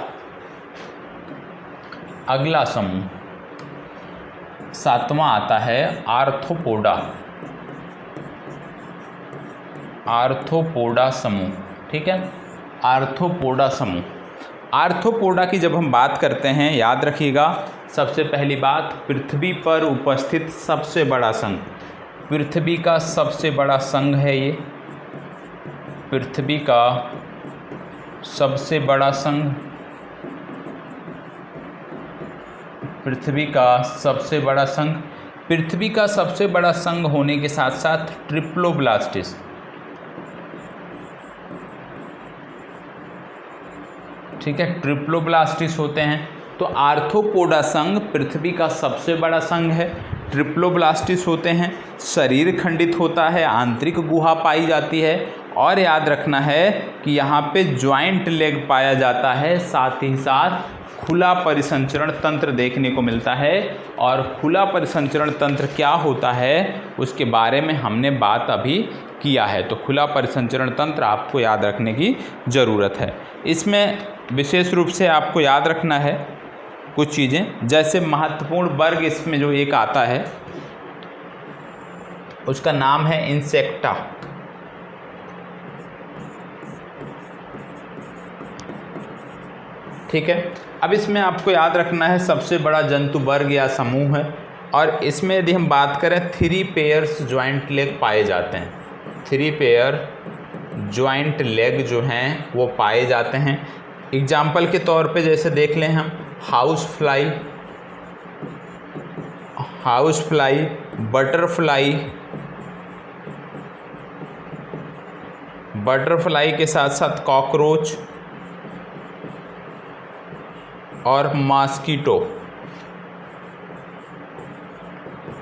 अगला समूह 7वां आता है आर्थ्रोपोडा। आर्थ्रोपोडा समूह। ठीक है, आर्थ्रोपोडा समूह। आर्थ्रोपोडा की जब हम बात करते हैं, याद रखिएगा, सबसे पहली बात, पृथ्वी पर उपस्थित सबसे बड़ा संघ। पृथ्वी का सबसे बड़ा संघ है ये। पृथ्वी का सबसे बड़ा संघ, पृथ्वी का सबसे बड़ा संघ। पृथ्वी का सबसे बड़ा संघ होने के साथ साथ ट्रिप्लोब्लास्टिस, ठीक है, ट्रिप्लोब्लास्टिस होते हैं। तो आर्थ्रोपोडा संघ पृथ्वी का सबसे बड़ा संघ है। ट्रिप्लोब्लास्टिस होते हैं, शरीर खंडित होता है, आंतरिक गुहा पाई जाती है। और याद रखना है कि यहाँ पे ज्वाइंट लेग पाया जाता है, साथ ही साथ खुला परिसंचरण तंत्र देखने को मिलता है। और खुला परिसंचरण तंत्र क्या होता है उसके बारे में हमने बात अभी किया है। तो खुला परिसंचरण तंत्र आपको याद रखने की ज़रूरत है। इसमें विशेष रूप से आपको याद रखना है कुछ चीज़ें, जैसे महत्वपूर्ण वर्ग इसमें जो एक आता है उसका नाम है इंसेक्टा। ठीक है, अब इसमें आपको याद रखना है सबसे बड़ा जंतु वर्ग या समूह है। और इसमें यदि हम बात करें 3 पेयर्स ज्वाइंट लेग पाए जाते हैं। 3 पेयर ज्वाइंट लेग जो हैं वो पाए जाते हैं। एग्जाम्पल के तौर पे जैसे देख लें हम, हाउस फ्लाई, बटरफ्लाई के साथ साथ कॉकरोच और मॉस्किटो।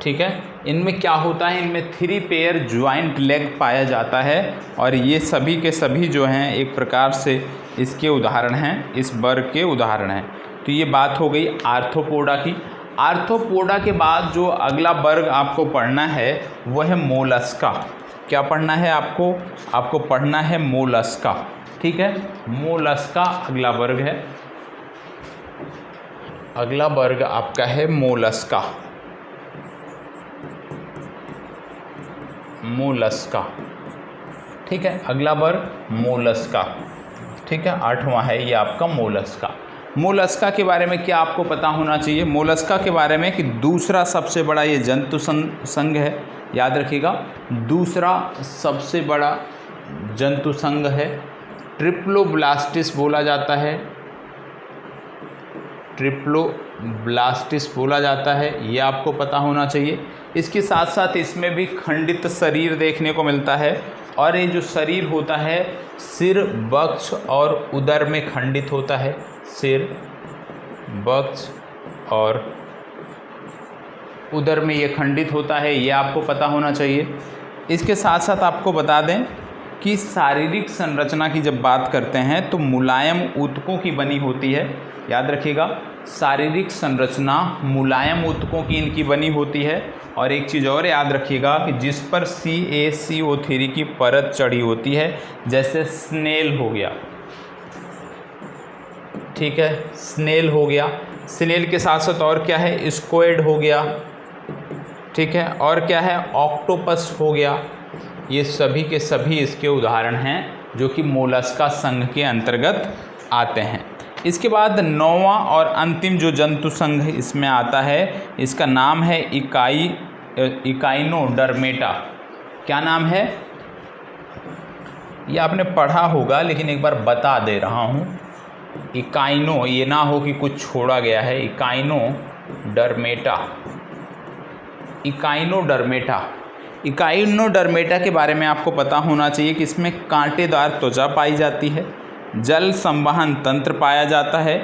ठीक है, इनमें क्या होता है, इनमें 3 पेयर ज्वाइंट लेग पाया जाता है। और ये सभी के सभी जो हैं एक प्रकार से इसके उदाहरण हैं, इस वर्ग के उदाहरण हैं। तो ये बात हो गई आर्थ्रोपोडा की। आर्थ्रोपोडा के बाद जो अगला वर्ग आपको पढ़ना है वह है मोलस्का। क्या पढ़ना है आपको पढ़ना है मोलस्का। ठीक है, मोलस्का अगला वर्ग है। अगला वर्ग आपका है मोलस्का। मोलस्का, ठीक है, अगला वर्ग मोलस्का। ठीक है, 8वां है ये आपका मोलस्का। मोलस्का के बारे में क्या आपको पता होना चाहिए? मोलस्का के बारे में कि दूसरा सबसे बड़ा ये जंतु संघ है, याद रखिएगा, दूसरा सबसे बड़ा जंतु संघ है। ट्रिप्लोब्लास्टिस बोला जाता है, ट्रिप्लोब्लास्टिस बोला जाता है, ये आपको पता होना चाहिए। इसके साथ साथ इसमें भी खंडित शरीर देखने को मिलता है, और ये जो शरीर होता है सिर, वक्ष और उदर में खंडित होता है। सिर, वक्ष और उदर में ये खंडित होता है, ये आपको पता होना चाहिए। इसके साथ साथ आपको बता दें कि शारीरिक संरचना की जब बात करते हैं तो मुलायम ऊतकों की बनी होती है। याद रखिएगा, शारीरिक संरचना मुलायम ऊतकों की इनकी बनी होती है। और एक चीज़ और याद रखिएगा कि जिस पर CaCO3 की परत चढ़ी होती है, जैसे स्नेल हो गया, ठीक है, स्नेल हो गया। स्नेल के साथ साथ और क्या है? स्क्वेड हो गया, ठीक है, और क्या है? ऑक्टोपस हो गया। ये सभी के सभी इसके उदाहरण हैं जो कि मोलस्का संघ के अंतर्गत आते हैं। इसके बाद 9वां और अंतिम जो जंतु संघ इसमें आता है, इसका नाम है इकाइनोडर्मेटा। क्या नाम है? ये आपने पढ़ा होगा, लेकिन एक बार बता दे रहा हूँ। इकाइनो, ये ना हो कि कुछ छोड़ा गया है। Echinodermata, Echinodermata. इकाइनोडर्मेटा के बारे में आपको पता होना चाहिए कि इसमें कांटेदार त्वचा पाई जाती है, जल संवहन तंत्र पाया जाता है,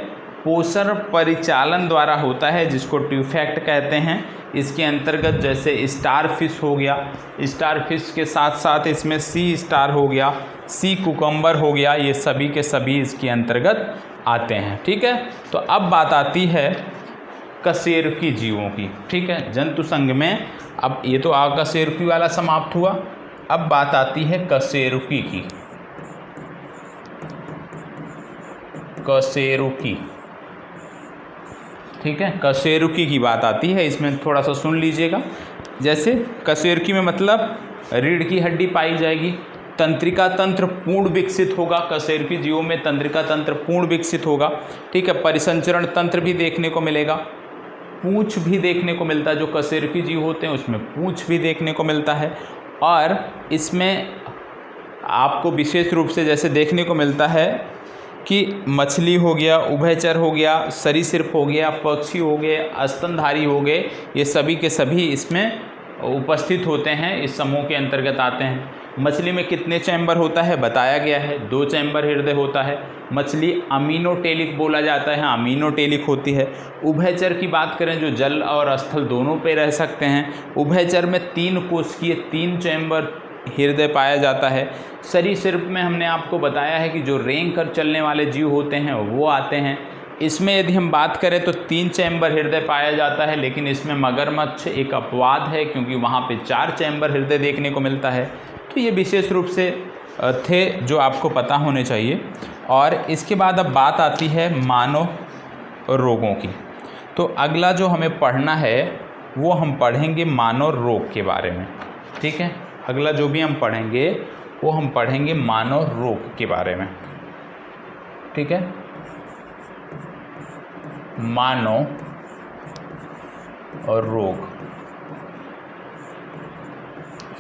पोषण परिचालन द्वारा होता है जिसको ट्यूफैक्ट कहते हैं। इसके अंतर्गत जैसे स्टार फिश हो गया, स्टार फिश के साथ साथ इसमें सी स्टार हो गया, सी कुकम्बर हो गया, ये सभी के सभी इसके अंतर्गत आते हैं। ठीक है, तो अब बात आती है कशेरुकी जीवों की। ठीक है, जंतु संघ में अब ये तो अकशेरुकी वाला समाप्त हुआ। अब बात आती है कशेरुकी की। कशेरुकी, ठीक है, कशेरुकी की बात आती है। इसमें थोड़ा सा सुन लीजिएगा। जैसे कशेरुकी में मतलब रीढ़ की हड्डी पाई जाएगी, तंत्रिका तंत्र पूर्ण विकसित होगा। कशेरुकी जीवों में तंत्रिका तंत्र पूर्ण विकसित होगा। ठीक है, परिसंचरण तंत्र भी देखने को मिलेगा, पूंछ भी देखने को मिलता है। जो कशेरुकी जीव होते हैं उसमें पूंछ भी देखने को मिलता है। और इसमें आपको विशेष रूप से जैसे देखने को मिलता है कि मछली हो गया, उभयचर हो गया, सरीसृप हो गया, पक्षी हो गए, स्तनधारी हो गए, ये सभी के सभी इसमें उपस्थित होते हैं, इस समूह के अंतर्गत आते हैं। मछली में कितने चैम्बर होता है बताया गया है, 2 चैम्बर हृदय होता है। मछली अमीनोटेलिक बोला जाता है, अमीनोटेलिक होती है। उभयचर की बात करें जो जल और स्थल दोनों पे रह सकते हैं, उभयचर में 3 कोशिकीय 3 चैम्बर हृदय पाया जाता है। सरीसृप में हमने आपको बताया है कि जो रेंग कर चलने वाले जीव होते हैं वो आते हैं। इसमें यदि हम बात करें तो 3 चैम्बर हृदय पाया जाता है, लेकिन इसमें मगरमच्छ एक अपवाद है क्योंकि वहाँ पे 4 चैम्बर हृदय देखने को मिलता है। तो ये विशेष रूप से थे जो आपको पता होने चाहिए। और इसके बाद अब बात आती है मानव रोगों की। तो अगला जो हमें पढ़ना है वो हम पढ़ेंगे मानव रोग के बारे में। ठीक है, अगला जो भी हम पढ़ेंगे वो हम पढ़ेंगे मानव रोग के बारे में। ठीक है, मानव और रोग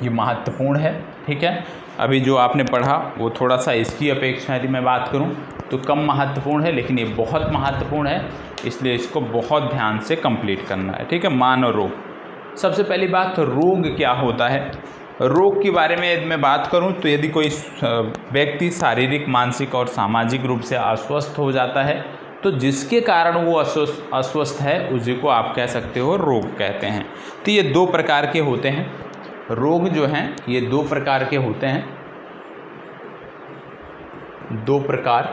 ये महत्वपूर्ण है। ठीक है, अभी जो आपने पढ़ा वो थोड़ा सा इसकी अपेक्षा यदि मैं बात करूं तो कम महत्वपूर्ण है, लेकिन ये बहुत महत्वपूर्ण है, इसलिए इसको बहुत ध्यान से कंप्लीट करना है। ठीक है, मानव रोग। सबसे पहली बात, रोग क्या होता है? रोग के बारे में यदि मैं बात करूं तो यदि कोई व्यक्ति शारीरिक, मानसिक और सामाजिक रूप से अस्वस्थ हो जाता है तो जिसके कारण वो अस्वस्थ है उसी को आप कह सकते हो रोग कहते हैं। तो ये 2 प्रकार के होते हैं। रोग जो हैं ये 2 प्रकार के होते हैं। 2 प्रकार।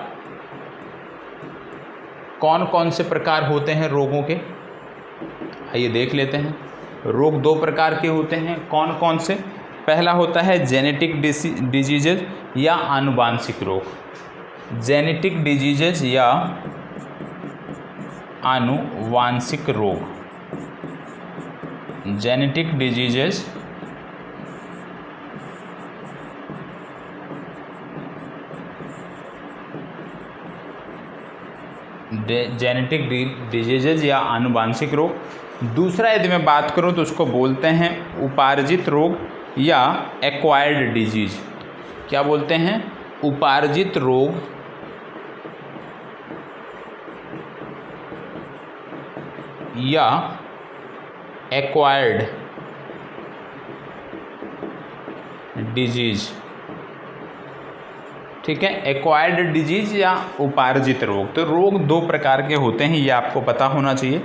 कौन कौन से प्रकार होते हैं रोगों के? आइए देख लेते हैं। रोग दो प्रकार के होते हैं, कौन कौन से? पहला होता है जेनेटिक डिजीजेज या आनुवांशिक रोग। जेनेटिक डिजीजेज या आनुवांशिक रोग। जेनेटिक डिजीजेज जेनेटिक डिजीजेज या आनुवांशिक रोग। दूसरा यदि मैं बात करूं तो उसको बोलते हैं उपार्जित रोग या एक्वायर्ड डिजीज। क्या बोलते हैं? उपार्जित रोग या एक्वायर्ड डिजीज। ठीक है, एक्वायर्ड डिजीज या उपार्जित रोग। तो रोग दो प्रकार के होते हैं, ये आपको पता होना चाहिए।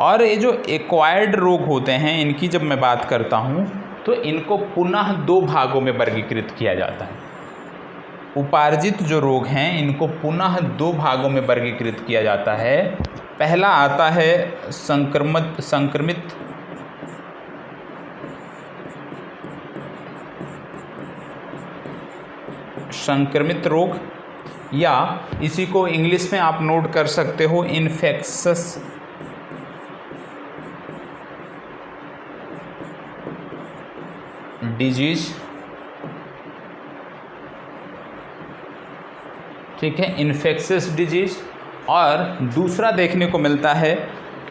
और ये जो एक्वायर्ड रोग होते हैं, इनकी जब मैं बात करता हूँ तो इनको पुनः दो भागों में वर्गीकृत किया जाता है। उपार्जित जो रोग हैं इनको पुनः दो भागों में वर्गीकृत किया जाता है। पहला आता है संक्रमित रोग, या इसी को इंग्लिश में आप नोट कर सकते हो इन्फेक्शस डिजीज। ठीक है, इन्फेक्शस डिजीज। और दूसरा देखने को मिलता है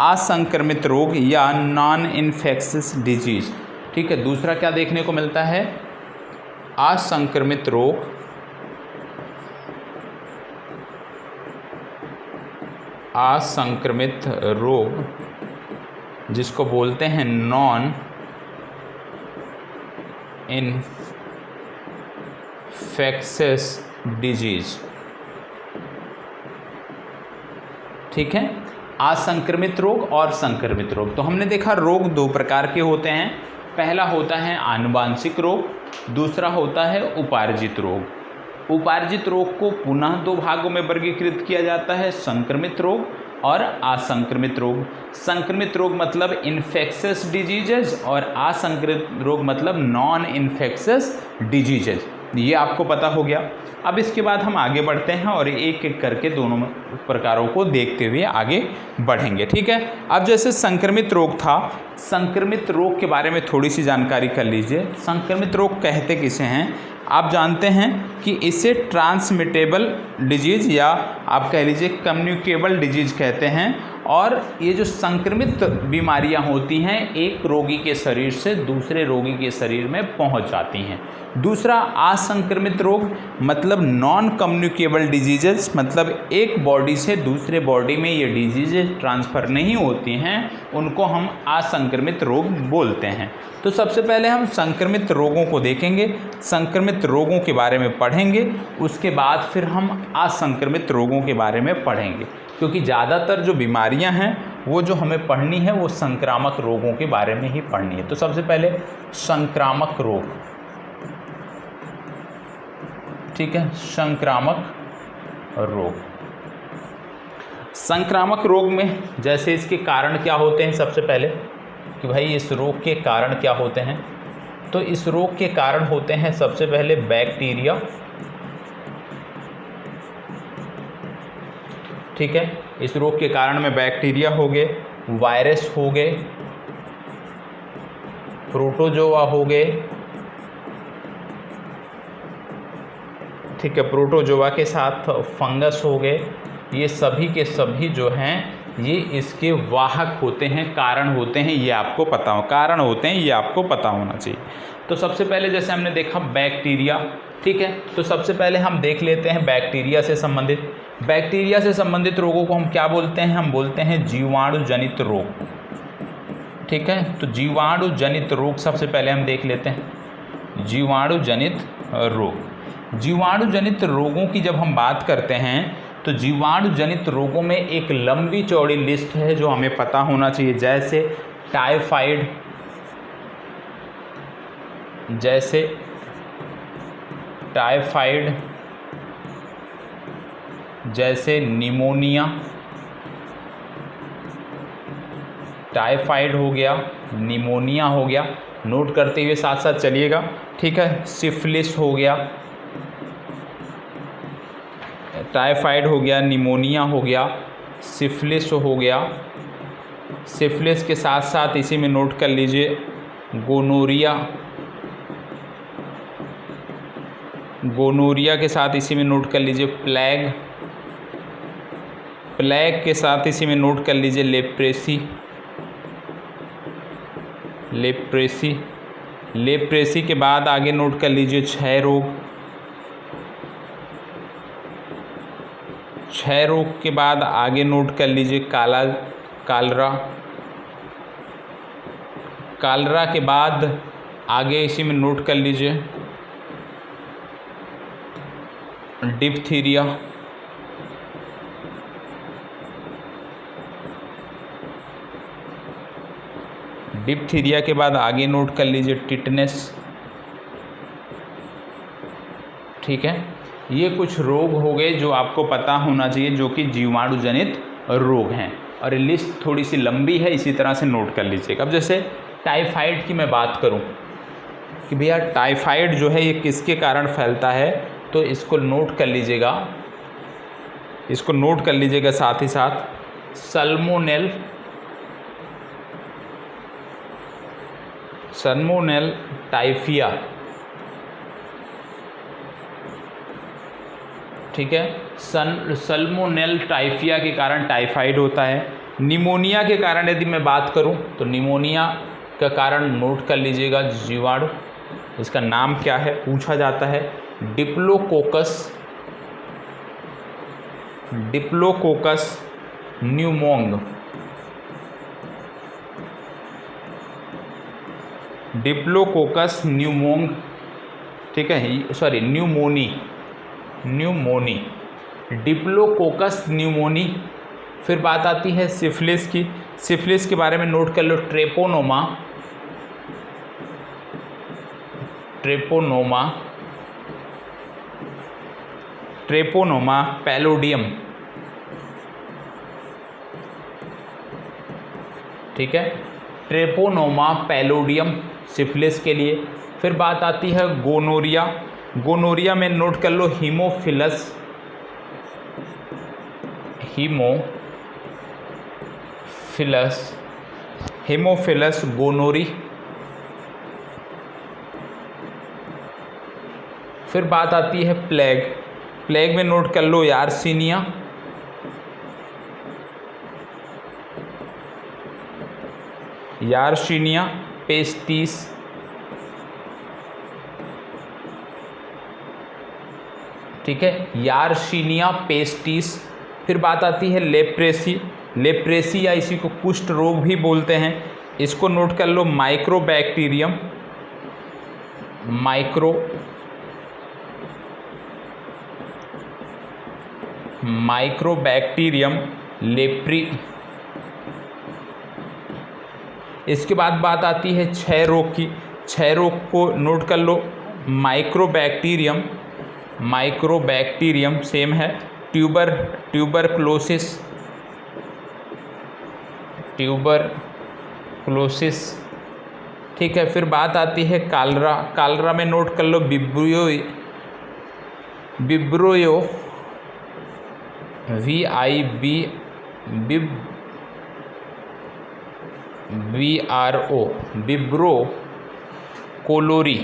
असंक्रमित रोग या नॉन इन्फेक्शस डिजीज। ठीक है, दूसरा क्या देखने को मिलता है? असंक्रमित रोग असंक्रमित रोग, जिसको बोलते हैं नॉन इन्फेक्शस डिजीज। ठीक है, असंक्रमित रोग और संक्रमित रोग। तो हमने देखा रोग दो प्रकार के होते हैं। पहला होता है आनुवांशिक रोग, दूसरा होता है उपार्जित रोग। उपार्जित रोग को पुनः दो भागों में वर्गीकृत किया जाता है, संक्रमित रोग और असंक्रमित रोग। संक्रमित रोग मतलब इन्फेक्शस डिजीजेज और असंक्रमित रोग मतलब नॉन इन्फेक्शस डिजीजेज। ये आपको पता हो गया। अब इसके बाद हम आगे बढ़ते हैं और एक एक करके दोनों प्रकारों को देखते हुए आगे बढ़ेंगे। ठीक है, अब जैसे संक्रमित रोग था, संक्रमित रोग के बारे में थोड़ी सी जानकारी कर लीजिए। संक्रमित रोग कहते किसे हैं? आप जानते हैं कि इसे ट्रांसमिटेबल डिजीज या आप कह लीजिए कम्युनिकेबल डिजीज कहते हैं। और ये जो संक्रमित बीमारियां होती हैं एक रोगी के शरीर से दूसरे रोगी के शरीर में पहुंच जाती हैं। दूसरा असंक्रमित रोग मतलब नॉन कम्युनिकेबल डिजीजेस, मतलब एक बॉडी से दूसरे बॉडी में ये डिजीजेज ट्रांसफ़र नहीं होती हैं, उनको हम असंक्रमित रोग बोलते हैं। तो सबसे पहले हम संक्रमित रोगों को देखेंगे, संक्रमित रोगों के बारे में पढ़ेंगे, उसके बाद फिर हम असंक्रमित रोगों के बारे में पढ़ेंगे, क्योंकि ज़्यादातर जो बीमारियां हैं वो जो हमें पढ़नी है वो संक्रामक रोगों के बारे में ही पढ़नी है। तो सबसे पहले संक्रामक रोग। ठीक है, संक्रामक रोग। संक्रामक रोग में जैसे इसके कारण क्या होते हैं, सबसे पहले कि भाई इस रोग के कारण क्या होते हैं, तो इस रोग के कारण होते हैं सबसे पहले बैक्टीरिया। ठीक है, इस रोग के कारण में बैक्टीरिया हो गए, वायरस हो गए, प्रोटोजोआ हो गए। ठीक है, प्रोटोजोआ के साथ फंगस हो गए। ये सभी के सभी जो हैं ये इसके वाहक होते हैं, कारण होते हैं, ये आपको पता हो, कारण होते हैं, ये आपको पता होना चाहिए। तो सबसे पहले जैसे हमने देखा बैक्टीरिया। ठीक है, तो सबसे पहले हम देख लेते हैं बैक्टीरिया से संबंधित। बैक्टीरिया से संबंधित रोगों को हम क्या बोलते हैं? हम बोलते हैं जीवाणु जनित रोग। ठीक है, तो जीवाणु जनित रोग सबसे पहले हम देख लेते हैं। जीवाणु जनित रोग। जीवाणु जनित रोगों की जब हम बात करते हैं तो जीवाणु जनित रोगों में एक लंबी चौड़ी लिस्ट है जो हमें पता होना चाहिए, जैसे टाइफाइड, जैसे निमोनिया, टाइफाइड हो गया, निमोनिया हो गया, नोट करते हुए साथ साथ चलिएगा, ठीक है। सिफिलिस हो गया, टाइफाइड हो गया, निमोनिया हो गया, सिफिलिस हो गया। सिफिलिस के साथ साथ इसी में नोट कर लीजिए गोनोरिया, गोनोरिया के साथ इसी में नोट कर लीजिए प्लेग, प्लेग के साथ इसी में नोट कर लीजिए लेप्रेसी, लेप्रेसी, लेप्रेसी के बाद आगे नोट कर लीजिए क्षय रोग, क्षय रोग के बाद आगे नोट कर लीजिए कालरा, कालरा के बाद आगे इसी में नोट कर लीजिए डिप्थीरिया, डिप्थीरिया के बाद आगे नोट कर लीजिए टिटनेस, ठीक है। ये कुछ रोग हो गए जो आपको पता होना चाहिए जो कि जीवाणु जनित रोग हैं, और लिस्ट थोड़ी सी लंबी है, इसी तरह से नोट कर लीजिएगा। अब जैसे टाइफाइड की मैं बात करूं कि भैया टाइफाइड जो है ये किसके कारण फैलता है, तो इसको नोट कर लीजिएगा, इसको नोट कर लीजिएगा साथ ही साथ सल्मोनेल, सल्मोनेल टाइफिया, ठीक है। सल्मोनेल टाइफिया के कारण टाइफाइड होता है। निमोनिया के कारण यदि मैं बात करूं तो निमोनिया का कारण नोट कर लीजिएगा जीवाणु, इसका नाम क्या है पूछा जाता है डिप्लोकोकस, डिप्लोकोकस न्यूमोंग, डिप्लोकोकस न्यूमोंग, ठीक है, sorry pneumoniae, pneumoniae, diplococcus pneumoniae. फिर बात आती है सिफिलिस की, सिफिलिस के बारे में नोट कर लो ट्रेपोनोमा, ट्रेपोनोमा, ट्रेपोनोमा पैलोडियम, ठीक है, ट्रेपोनोमा पैलोडियम सिफिलिस के लिए। फिर बात आती है गोनोरिया, गोनोरिया में नोट कर लो हीमोफिलस, हीमोफिलस, हीमोफिलस गोनोरी। फिर बात आती है प्लेग, प्लेग में नोट कर लो यार्सिनिया, यार्सिनिया पेस्टिस, ठीक है, यार्सिनिया पेस्टिस। फिर बात आती है लेप्रेसी, लेप्रेसी या इसी को कुष्ठ रोग भी बोलते हैं, इसको नोट कर लो माइक्रोबैक्टीरियम, माइक्रोबैक्टीरियम लेप्री। इसके बाद बात आती है क्षय रोग की, क्षय रोग को नोट कर लो माइक्रोबैक्टीरियम, माइक्रोबैक्टीरियम सेम है, ट्यूबरक्लोसिस, ट्यूबरक्लोसिस, ठीक है। फिर बात आती है कालरा, कालरा में नोट कर लो विब्रोयो, VIBRO, विब्रो कोलोरी,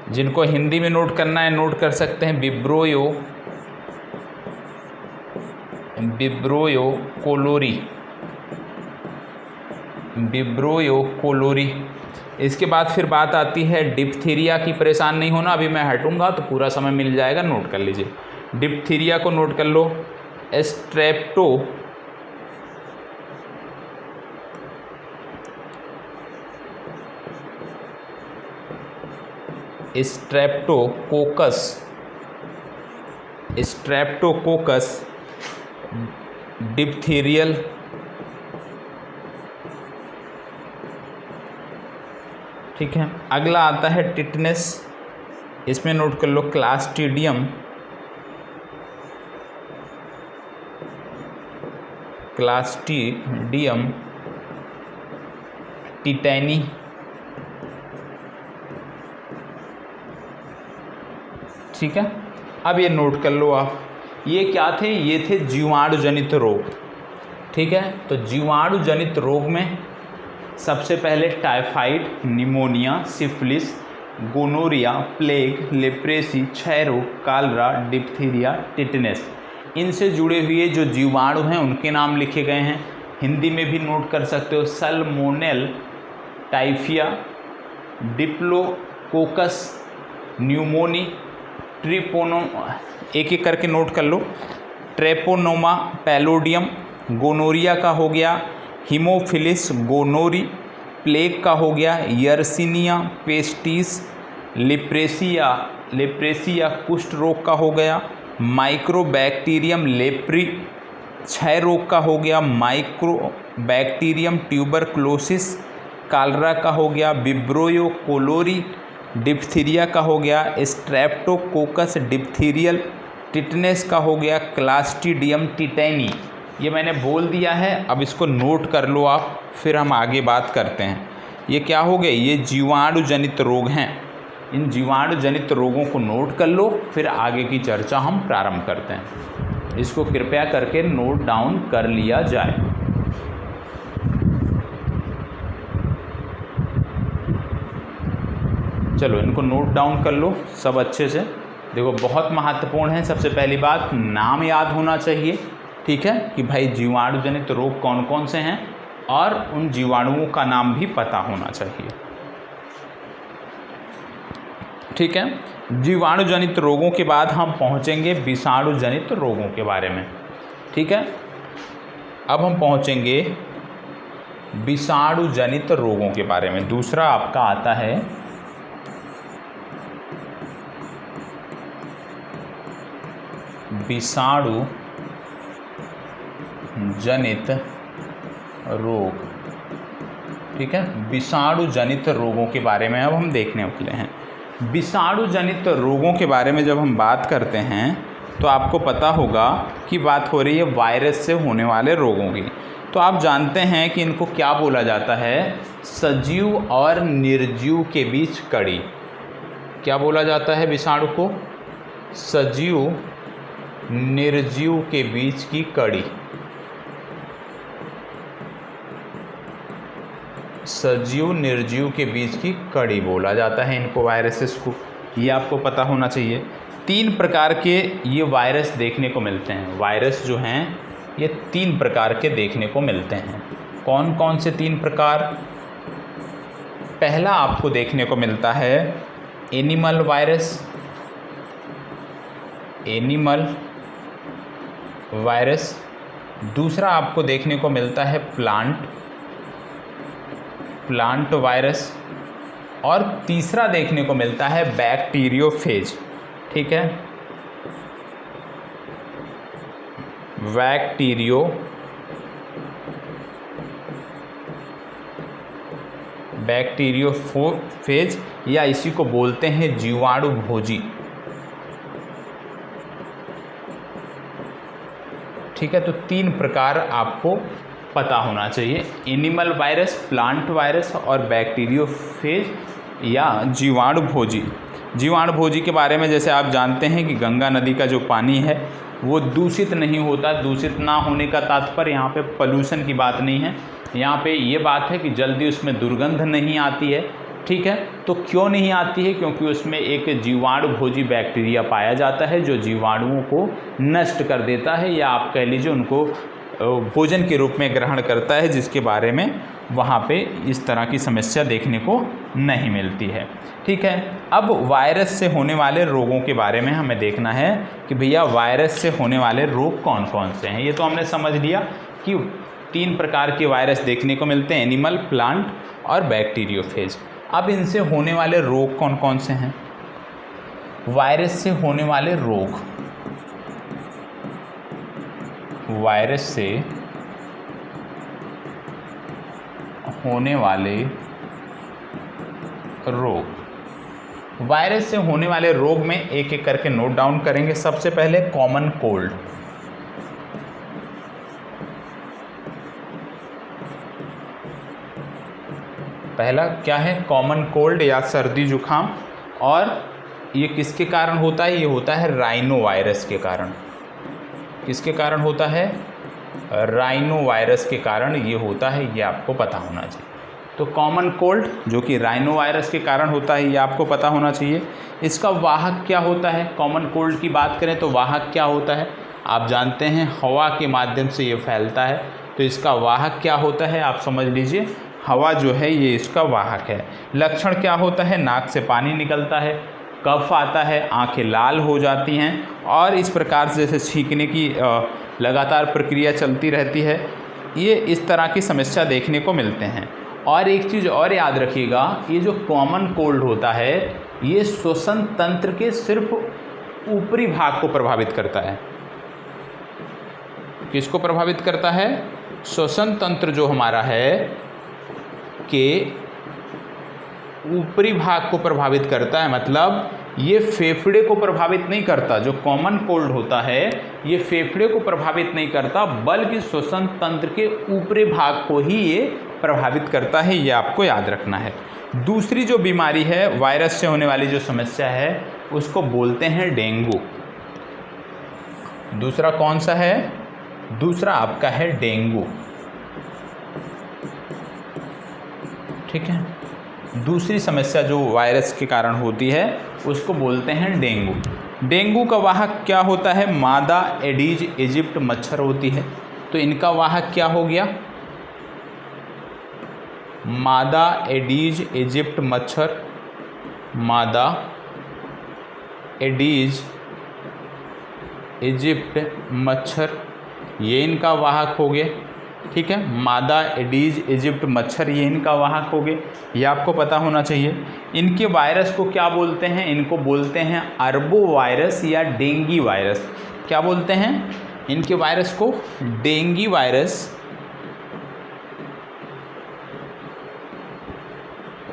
जिनको हिंदी में नोट करना है नोट कर सकते हैं विब्रोयो, विब्रोयो कोलोरी, विब्रोयो कोलोरी। इसके बाद फिर बात आती है डिप्थीरिया की, परेशान नहीं होना, अभी मैं हटूंगा तो पूरा समय मिल जाएगा, नोट कर लीजिए। डिप्थीरिया को नोट कर लो स्ट्रेप्टोकोकस डिप्थीरियल, ठीक है। अगला आता है टिटनेस, इसमें नोट कर लो क्लास्ट्रीडियम टिटैनी, ठीक है। अब ये नोट कर लो आप, ये क्या थे, ये थे जीवाणु जनित रोग, ठीक है। तो जीवाणु जनित रोग में सबसे पहले typhoid, pneumonia, syphilis, gonorrhoea, plague, leprosy, क्षय रोग, कालरा, डिप्थीरिया, टिटनेस, इनसे जुड़े हुए जो जीवाणु हैं उनके नाम लिखे गए हैं। हिंदी में भी नोट कर सकते हो, सल्मोनेल टाइफिया, डिप्लोकोकस न्यूमोनी, ट्रिपोनो, एक एक करके नोट कर लो, ट्रेपोनोमा पैलोडियम, गोनोरिया का हो गया, हीमोफिलिस गोनोरी, प्लेग का हो गया, यर्सिनिया पेस्टिस, लेप्रेसिया कुष्ठ रोग का हो गया, माइक्रोबैक्टीरियम लेप्री, क्षय रोग का हो गया, माइक्रोबैक्टीरियम ट्यूबरक्लोसिस, कालरा का हो गया, विब्रोयो कोलोरी, डिप्थीरिया का हो गया, स्ट्रेप्टोकोकस डिप्थीरियल, टिटनेस का हो गया, क्लास्ट्रीडियम टिटैनी। ये मैंने बोल दिया है, अब इसको नोट कर लो आप, फिर हम आगे बात करते हैं। ये क्या हो गए, ये जीवाणु जनित रोग हैं। इन जीवाणु जनित रोगों को नोट कर लो, फिर आगे की चर्चा हम प्रारंभ करते हैं। इसको कृपया करके नोट डाउन कर लिया जाए। चलो इनको नोट डाउन कर लो सब अच्छे से। देखो बहुत महत्वपूर्ण है, सबसे पहली बात नाम याद होना चाहिए, ठीक है, कि भाई जीवाणु जनित रोग कौन कौन से हैं, और उन जीवाणुओं का नाम भी पता होना चाहिए, ठीक है। जीवाणु जनित रोगों के बाद हम पहुंचेंगे विषाणु जनित रोगों के बारे में, ठीक है। अब हम पहुंचेंगे विषाणु जनित रोगों के बारे में। दूसरा आपका आता है विषाणु जनित रोग, ठीक है। विषाणु जनित रोगों के बारे में अब हम देखने वाले हैं। विषाणु जनित रोगों के बारे में जब हम बात करते हैं तो आपको पता होगा कि बात हो रही है वायरस से होने वाले रोगों की। तो आप जानते हैं कि इनको क्या बोला जाता है, सजीव और निर्जीव के बीच कड़ी। क्या बोला जाता है विषाणु को, सजीव निर्जीव के बीच की कड़ी, सजीव निर्जीव के बीच की कड़ी बोला जाता है इनको, वायरसेस को। ये आपको पता होना चाहिए। 3 प्रकार के ये वायरस देखने को मिलते हैं। वायरस जो हैं ये 3 प्रकार के देखने को मिलते हैं। कौन कौन से 3 प्रकार? पहला आपको देखने को मिलता है एनिमल वायरस, एनिमल वायरस। दूसरा आपको देखने को मिलता है प्लांट वायरस, और तीसरा देखने को मिलता है बैक्टीरियोफेज, ठीक है, बैक्टीरियोफेज, या इसी को बोलते हैं जीवाणु भोजी, ठीक है। तो 3 प्रकार आपको पता होना चाहिए, एनिमल वायरस, प्लांट वायरस और बैक्टीरियोफेज या जीवाणु भोजी। जीवाणु भोजी के बारे में जैसे आप जानते हैं कि गंगा नदी का जो पानी है वो दूषित नहीं होता। दूषित ना होने का तात्पर्य यहाँ पे पोल्यूशन की बात नहीं है, यहाँ पे ये बात है कि जल्दी उसमें दुर्गंध नहीं आती है, ठीक है। तो क्यों नहीं आती है? क्योंकि उसमें एक जीवाणु भोजी बैक्टीरिया पाया जाता है जो जीवाणुओं को नष्ट कर देता है, या आप कह लीजिए उनको भोजन के रूप में ग्रहण करता है, जिसके बारे में वहाँ पे इस तरह की समस्या देखने को नहीं मिलती है, ठीक है। अब वायरस से होने वाले रोगों के बारे में हमें देखना है कि भैया वायरस से होने वाले रोग कौन कौन से हैं। ये तो हमने समझ लिया कि 3 प्रकार के वायरस देखने को मिलते हैं, एनिमल, प्लांट और बैक्टीरियोफेज। अब इनसे होने वाले रोग कौन कौन से हैं? वायरस से होने वाले रोग, वायरस से होने वाले रोग, वायरस से होने वाले रोग में एक एक करके नोट डाउन करेंगे। सबसे पहले कॉमन कोल्ड, पहला क्या है, कॉमन कोल्ड या सर्दी जुकाम, और ये किसके कारण होता है, ये होता है राइनो वायरस के कारण। किसके कारण होता है, राइनो वायरस के कारण ये होता है, ये आपको पता होना चाहिए। तो कॉमन कोल्ड जो कि राइनो वायरस के कारण होता है, ये आपको पता होना चाहिए। इसका वाहक क्या होता है, कॉमन कोल्ड की बात करें तो वाहक क्या होता है, आप जानते हैं हवा के माध्यम से ये फैलता है। तो इसका वाहक क्या होता है, आप समझ लीजिए, हवा जो है ये इसका वाहक है। लक्षण क्या होता है, नाक से पानी निकलता है, कफ आता है, आंखें लाल हो जाती हैं, और इस प्रकार से जैसे छींकने की लगातार प्रक्रिया चलती रहती है। ये इस तरह की समस्या देखने को मिलते हैं। और एक चीज़ और याद रखिएगा, ये जो कॉमन कोल्ड होता है ये श्वसन तंत्र के सिर्फ ऊपरी भाग को प्रभावित करता है। किसको प्रभावित करता है, श्वसन तंत्र जो हमारा है के ऊपरी भाग को प्रभावित करता है, मतलब ये फेफड़े को प्रभावित नहीं करता। जो कॉमन कोल्ड होता है ये फेफड़े को प्रभावित नहीं करता, बल्कि श्वसन तंत्र के ऊपरी भाग को ही ये प्रभावित करता है, ये आपको याद रखना है। दूसरी जो बीमारी है, वायरस से होने वाली जो समस्या है, उसको बोलते हैं डेंगू। दूसरा कौन सा है, दूसरा आपका है डेंगू। ठीक है, दूसरी समस्या जो वायरस के कारण होती है उसको बोलते हैं डेंगू। डेंगू का वाहक क्या होता है, मादा एडीज इजिप्ट मच्छर होती है। तो इनका वाहक क्या हो गया, मादा एडीज इजिप्ट मच्छर, मादा एडीज इजिप्ट मच्छर, ये इनका वाहक हो गया। ठीक है, मादा एडीज इजिप्ट मच्छर ये इनका वाहक हो गए, ये आपको पता होना चाहिए। इनके वायरस को क्या बोलते हैं, इनको बोलते हैं अरबो वायरस या डेंगी वायरस। क्या बोलते हैं इनके वायरस को, डेंगी वायरस।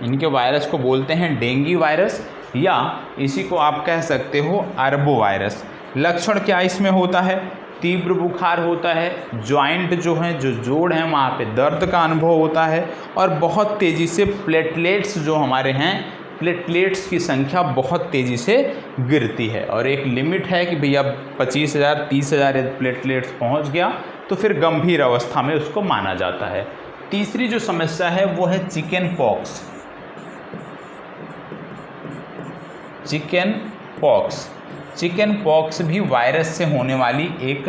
इनके वायरस को बोलते हैं डेंगी वायरस, या इसी को आप कह सकते हो अरबो वायरस। लक्षण क्या इसमें होता है, तीव्र बुखार होता है, जॉइंट जो हैं, जो जोड़ हैं वहाँ पे दर्द का अनुभव होता है, और बहुत तेज़ी से प्लेटलेट्स जो हमारे हैं, प्लेटलेट्स की संख्या बहुत तेज़ी से गिरती है। और एक लिमिट है कि भैया 25,000 30,000 यदि प्लेटलेट्स पहुँच गया तो फिर गंभीर अवस्था में उसको माना जाता है। तीसरी जो समस्या है वो है chicken pox. Chicken pox, chicken pox भी वायरस से होने वाली एक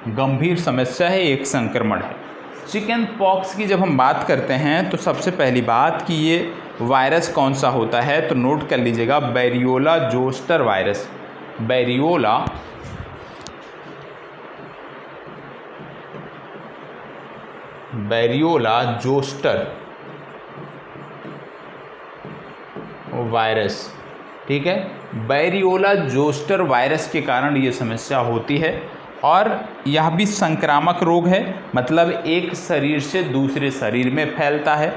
गंभीर समस्या है, एक संक्रमण है। चिकन पॉक्स की जब हम बात करते हैं तो सबसे पहली बात कि ये वायरस कौन सा होता है, तो नोट कर लीजिएगा, variola zoster virus. Variola zoster virus. ठीक है, बैरियोला जोस्टर वायरस के कारण ये समस्या होती है, और यह भी संक्रामक रोग है, मतलब एक शरीर से दूसरे शरीर में फैलता है।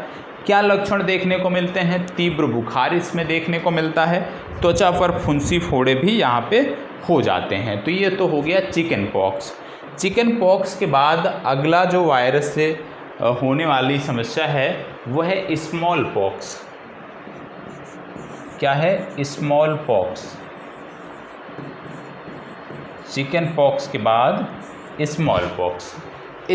क्या लक्षण देखने को मिलते हैं, तीव्र बुखार इसमें देखने को मिलता है, त्वचा पर फुंसी फोड़े भी यहाँ पे हो जाते हैं। तो ये तो हो गया चिकन पॉक्स। चिकन पॉक्स के बाद अगला जो वायरस से होने वाली समस्या है वह है स्मॉल पॉक्स। क्या है, स्मॉल पॉक्स। चिकन पॉक्स के बाद स्मॉल पॉक्स।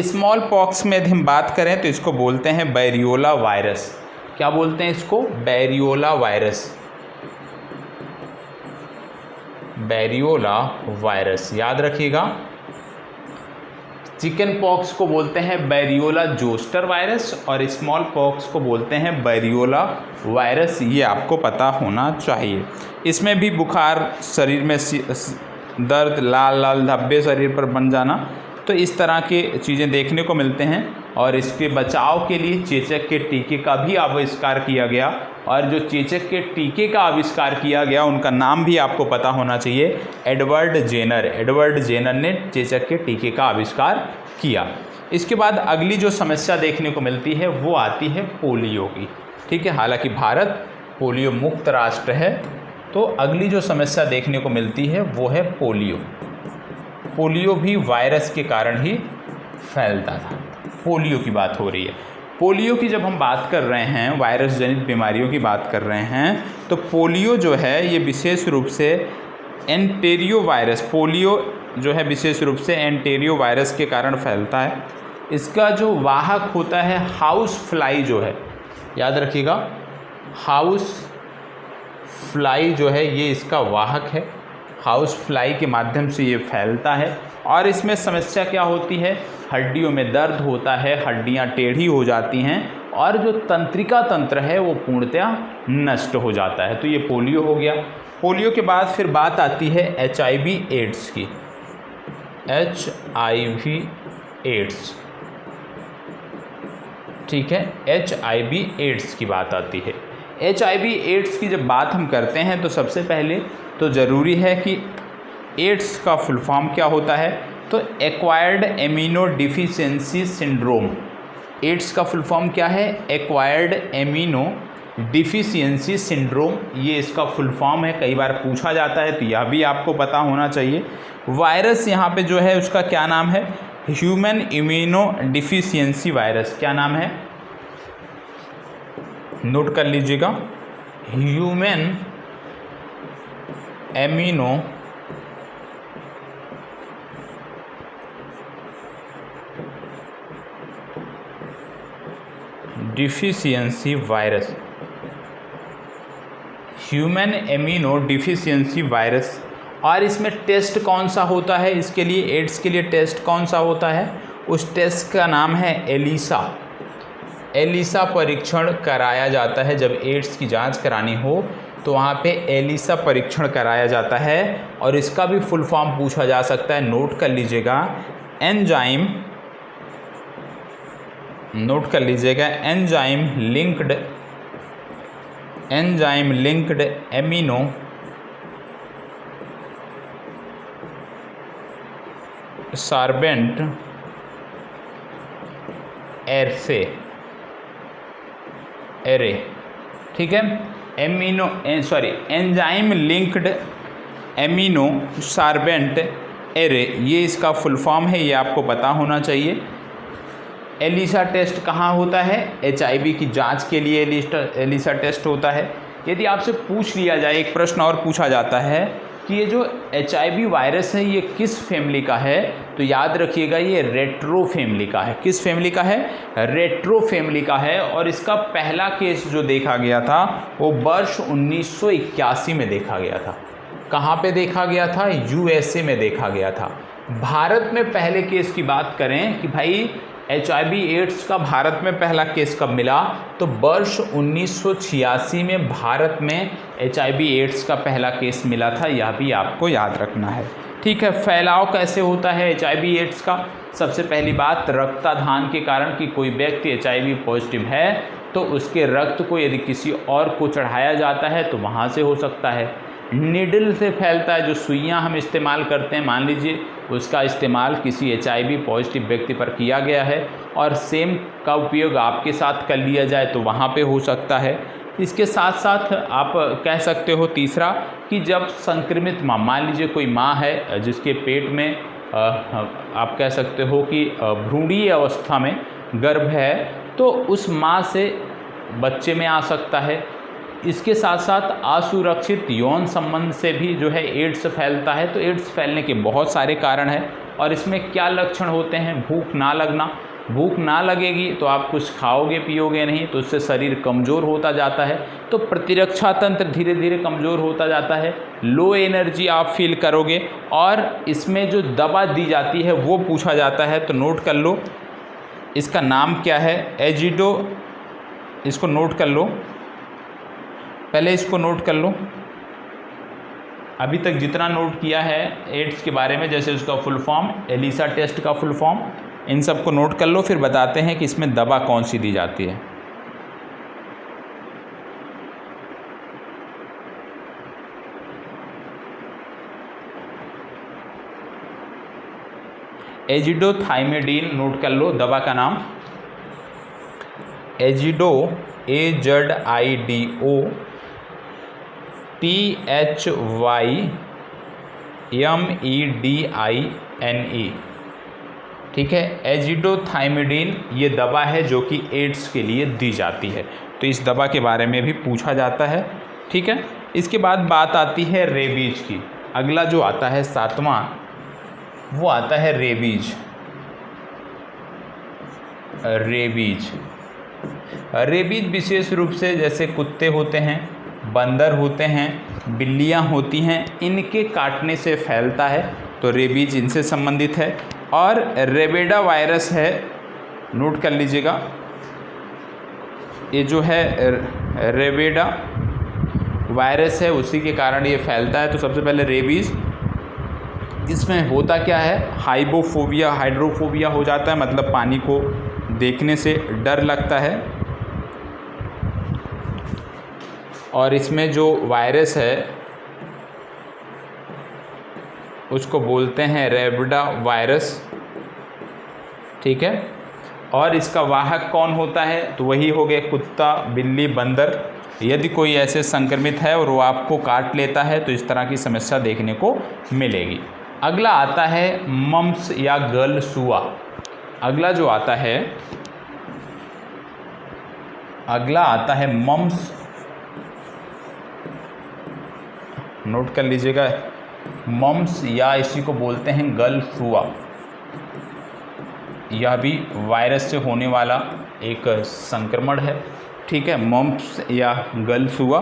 स्मॉल पॉक्स में यदि हम बात करें तो इसको बोलते हैं बैरियोला वायरस। क्या बोलते हैं इसको, बैरियोला वायरस। बैरियोला वायरस याद रखिएगा। चिकन पॉक्स को बोलते हैं बैरियोला जोस्टर वायरस, और स्मॉल पॉक्स को बोलते हैं बैरियोला वायरस, ये आपको पता होना चाहिए। इसमें भी बुखार, शरीर में दर्द, लाल लाल धब्बे शरीर पर बन जाना, तो इस तरह के चीज़ें देखने को मिलते हैं। और इसके बचाव के लिए चेचक के टीके का भी आविष्कार किया गया, और जो चेचक के टीके का आविष्कार किया गया उनका नाम भी आपको पता होना चाहिए, एडवर्ड जेनर। एडवर्ड जेनर ने चेचक के टीके का आविष्कार किया। इसके बाद अगली जो समस्या देखने को मिलती है वो आती है पोलियो की। ठीक है, हालांकि भारत पोलियो मुक्त राष्ट्र है, तो अगली जो समस्या देखने को मिलती है वो है पोलियो। पोलियो भी वायरस के कारण ही फैलता था। पोलियो की बात हो रही है। पोलियो की जब हम बात कर रहे हैं, वायरस जनित बीमारियों की बात कर रहे हैं, तो पोलियो जो है ये विशेष रूप से एंटेरियो वायरस, पोलियो जो है विशेष रूप से एंटेरियो वायरस के कारण फैलता है। इसका जो वाहक होता है हाउस फ्लाई जो है, याद रखिएगा, हाउस फ्लाई जो है ये इसका वाहक है। हाउस फ्लाई के माध्यम से ये फैलता है और इसमें समस्या क्या होती है, हड्डियों में दर्द होता है, हड्डियां टेढ़ी हो जाती हैं और जो तंत्रिका तंत्र है वो पूर्णतः नष्ट हो जाता है। तो ये पोलियो हो गया। पोलियो के बाद फिर बात आती है HIV एड्स की। HIV एड्स, ठीक है, HIV एड्स की बात आती है। HIV एड्स की जब बात हम करते हैं तो सबसे पहले तो ज़रूरी है कि एड्स का फुल फॉर्म क्या होता है, तो acquired amino deficiency syndrome. AIDS का फुल फॉर्म क्या है, एक्वायर्ड एमिनो डिफिशियंसी सिंड्रोम, ये इसका फुल फॉर्म है। कई बार पूछा जाता है तो यह भी आपको पता होना चाहिए। वायरस यहाँ पे जो है उसका क्या नाम है, ह्यूमन इम्यूनो डिफिशियंसी वायरस। क्या नाम है, नोट कर लीजिएगा, human amino deficiency virus, human amino deficiency virus. और इसमें टेस्ट कौन सा होता है, इसके लिए एड्स के लिए टेस्ट कौन सा होता है, उस टेस्ट का नाम है एलिसा। एलिसा परीक्षण कराया जाता है। जब एड्स की जांच करानी हो तो वहाँ पे एलिसा परीक्षण कराया जाता है और इसका भी फुल फॉर्म पूछा जा सकता है, नोट कर लीजिएगा, एंजाइम, नोट कर लीजिएगा, एंजाइम लिंक्ड एमिनो सार्बेंट एरे, ठीक है, एंजाइम लिंक्ड एमिनो सार्बेंट एरे, ये इसका फुल फॉर्म है, ये आपको पता होना चाहिए। एलिसा टेस्ट कहाँ होता है, HIV की जांच के लिए एलिसा टेस्ट होता है। यदि आपसे पूछ लिया जाए, एक प्रश्न और पूछा जाता है कि ये जो HIV वायरस है ये किस फैमिली का है, तो याद रखिएगा ये रेट्रो फैमिली का है। किस फैमिली का है, रेट्रो फैमिली का है। और इसका पहला केस जो देखा गया था वो वर्ष 1981 में देखा गया था। कहाँ पे देखा गया था, USA में देखा गया था। भारत में पहले केस की बात करें कि भाई HIV एड्स का भारत में पहला केस कब मिला, तो वर्ष 1986 में भारत में HIV एड्स का पहला केस मिला था। यह भी आपको याद रखना है, ठीक है। फैलाव कैसे होता है HIV एड्स का, सबसे पहली बात रक्ताधान के कारण, कि कोई व्यक्ति HIV पॉजिटिव है तो उसके रक्त को यदि किसी और को चढ़ाया जाता है तो वहाँ से हो सकता है। निडल से फैलता है, जो सुइयां हम इस्तेमाल करते हैं, मान लीजिए उसका इस्तेमाल किसी HIV पॉजिटिव व्यक्ति पर किया गया है और सेम का उपयोग आपके साथ कर लिया जाए तो वहाँ पे हो सकता है। इसके साथ साथ आप कह सकते हो तीसरा कि जब संक्रमित माँ, मान लीजिए कोई माँ है जिसके पेट में आप कह सकते हो कि भ्रूणीय अवस्था में गर्भ है, तो उस माँ से बच्चे में आ सकता है। इसके साथ साथ असुरक्षित यौन संबंध से भी जो है एड्स फैलता है। तो एड्स फैलने के बहुत सारे कारण हैं और इसमें क्या लक्षण होते हैं, भूख ना लगना, भूख ना लगेगी तो आप कुछ खाओगे पियोगे नहीं, तो उससे शरीर कमज़ोर होता जाता है, तो प्रतिरक्षा तंत्र धीरे धीरे कमज़ोर होता जाता है, लो एनर्जी आप फील करोगे। और इसमें जो दवा दी जाती है वो पूछा जाता है, तो नोट कर लो, इसका नाम क्या है, एजिडो, इसको नोट कर लो, पहले इसको नोट कर लो। अभी तक जितना नोट किया है एड्स के बारे में, जैसे उसका फुल फॉर्म, एलिसा टेस्ट का फुल फॉर्म, इन सब को नोट कर लो, फिर बताते हैं कि इसमें दवा कौन सी दी जाती है। एजिडोथाइमेडिन, नोट कर लो दवा का नाम, एजिडो, AZIDO THYMEDINE, ठीक है। एजिडोथाइमिडीन ये दवा है जो कि एड्स के लिए दी जाती है, तो इस दवा के बारे में भी पूछा जाता है, ठीक है। इसके बाद बात आती है रेबीज की। अगला जो आता है 7वां, वो आता है रेबीज। रेबीज विशेष रूप से जैसे कुत्ते होते हैं, बंदर होते हैं, बिल्लियां होती हैं, इनके काटने से फैलता है, तो रेबीज इनसे संबंधित है। और रेबेडा वायरस है, नोट कर लीजिएगा, ये जो है रेबेडा वायरस है, उसी के कारण ये फैलता है। तो सबसे पहले रेबीज, इसमें होता क्या है, हाइड्रोफोबिया हो जाता है, मतलब पानी को देखने से डर लगता है। और इसमें जो वायरस है उसको बोलते हैं रेबेडा वायरस, ठीक है। और इसका वाहक कौन होता है, तो वही हो गए कुत्ता, बिल्ली, बंदर। यदि कोई ऐसे संक्रमित है और वो आपको काट लेता है तो इस तरह की समस्या देखने को मिलेगी। अगला आता है मम्प्स या गलसुआ। अगला जो आता है, अगला आता है मम्प्स, नोट कर लीजिएगा, मम्प्स या इसी को बोलते हैं गलसुआ। यह भी वायरस से होने वाला एक संक्रमण है, ठीक है। मम्प्स या गलसुआ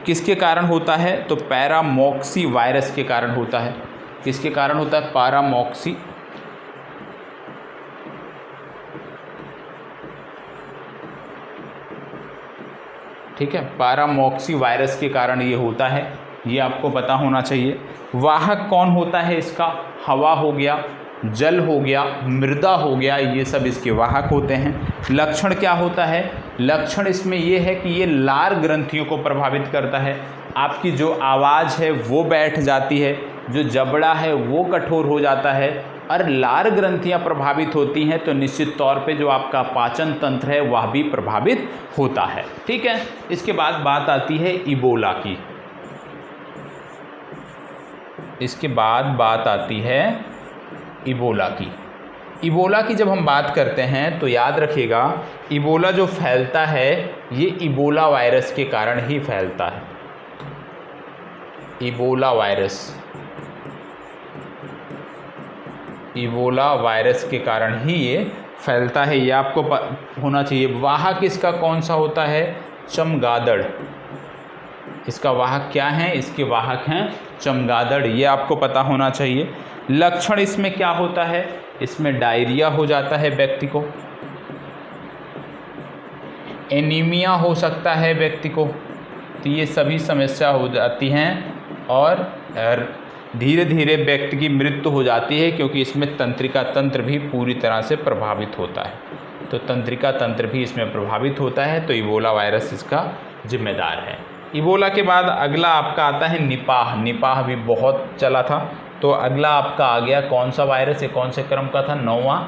किसके कारण होता है, तो पैरामॉक्सी वायरस के कारण होता है। किसके कारण होता है, पैरामॉक्सी, ठीक है, पैरामॉक्सी वायरस के कारण ये होता है, ये आपको पता होना चाहिए। वाहक कौन होता है इसका, हवा हो गया, जल हो गया, मृदा हो गया, ये सब इसके वाहक होते हैं। लक्षण क्या होता है, लक्षण इसमें ये है कि ये लार ग्रंथियों को प्रभावित करता है। आपकी जो आवाज़ है वो बैठ जाती है, जो जबड़ा है वो कठोर हो जाता है, और लार ग्रंथियाँ प्रभावित होती हैं तो निश्चित तौर पे जो आपका पाचन तंत्र है वह भी प्रभावित होता है, ठीक है। इसके बाद बात आती है इबोला की। इसके बाद बात आती है इबोला की। इबोला की जब हम बात करते हैं तो याद रखिएगा, इबोला जो फैलता है ये इबोला वायरस के कारण ही फैलता है। इबोला वायरस, इबोला वायरस के कारण ही ये फैलता है, ये आपको होना चाहिए। वाहक इसका कौन सा होता है, चमगादड़। इसका वाहक क्या है, इसके वाहक हैं चमगादड़, ये आपको पता होना चाहिए। लक्षण इसमें क्या होता है, इसमें डायरिया हो जाता है व्यक्ति को, एनीमिया हो सकता है व्यक्ति को, तो ये सभी समस्या हो जाती हैं और धीरे धीरे व्यक्ति की मृत्यु हो जाती है, क्योंकि इसमें तंत्रिका तंत्र भी पूरी तरह से प्रभावित होता है। तो तंत्रिका तंत्र भी इसमें प्रभावित होता है, तो इबोला वायरस इसका जिम्मेदार है। इबोला के बाद अगला आपका आता है निपाह। निपाह भी बहुत चला था, तो अगला आपका आ गया कौन सा वायरस, ये कौन से क्रम का था, 9वां।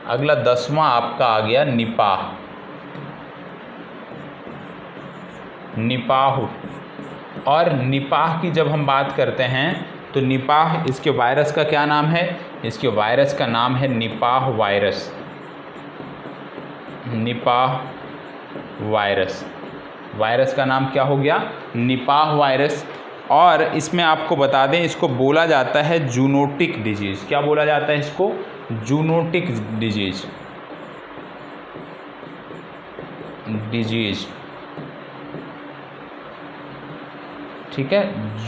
अगला 10वां आपका आ गया निपाह। निपाह, और निपाह की जब हम बात करते हैं तो निपाह, इसके वायरस का क्या नाम है, इसके वायरस का नाम है Nipah virus. Nipah virus, virus का नाम क्या हो गया, निपाह वायरस। और इसमें आपको बता दें, इसको बोला जाता है जूनोटिक डिजीज़। क्या बोला जाता है इसको, जूनोटिक डिजीज़। ठीक है,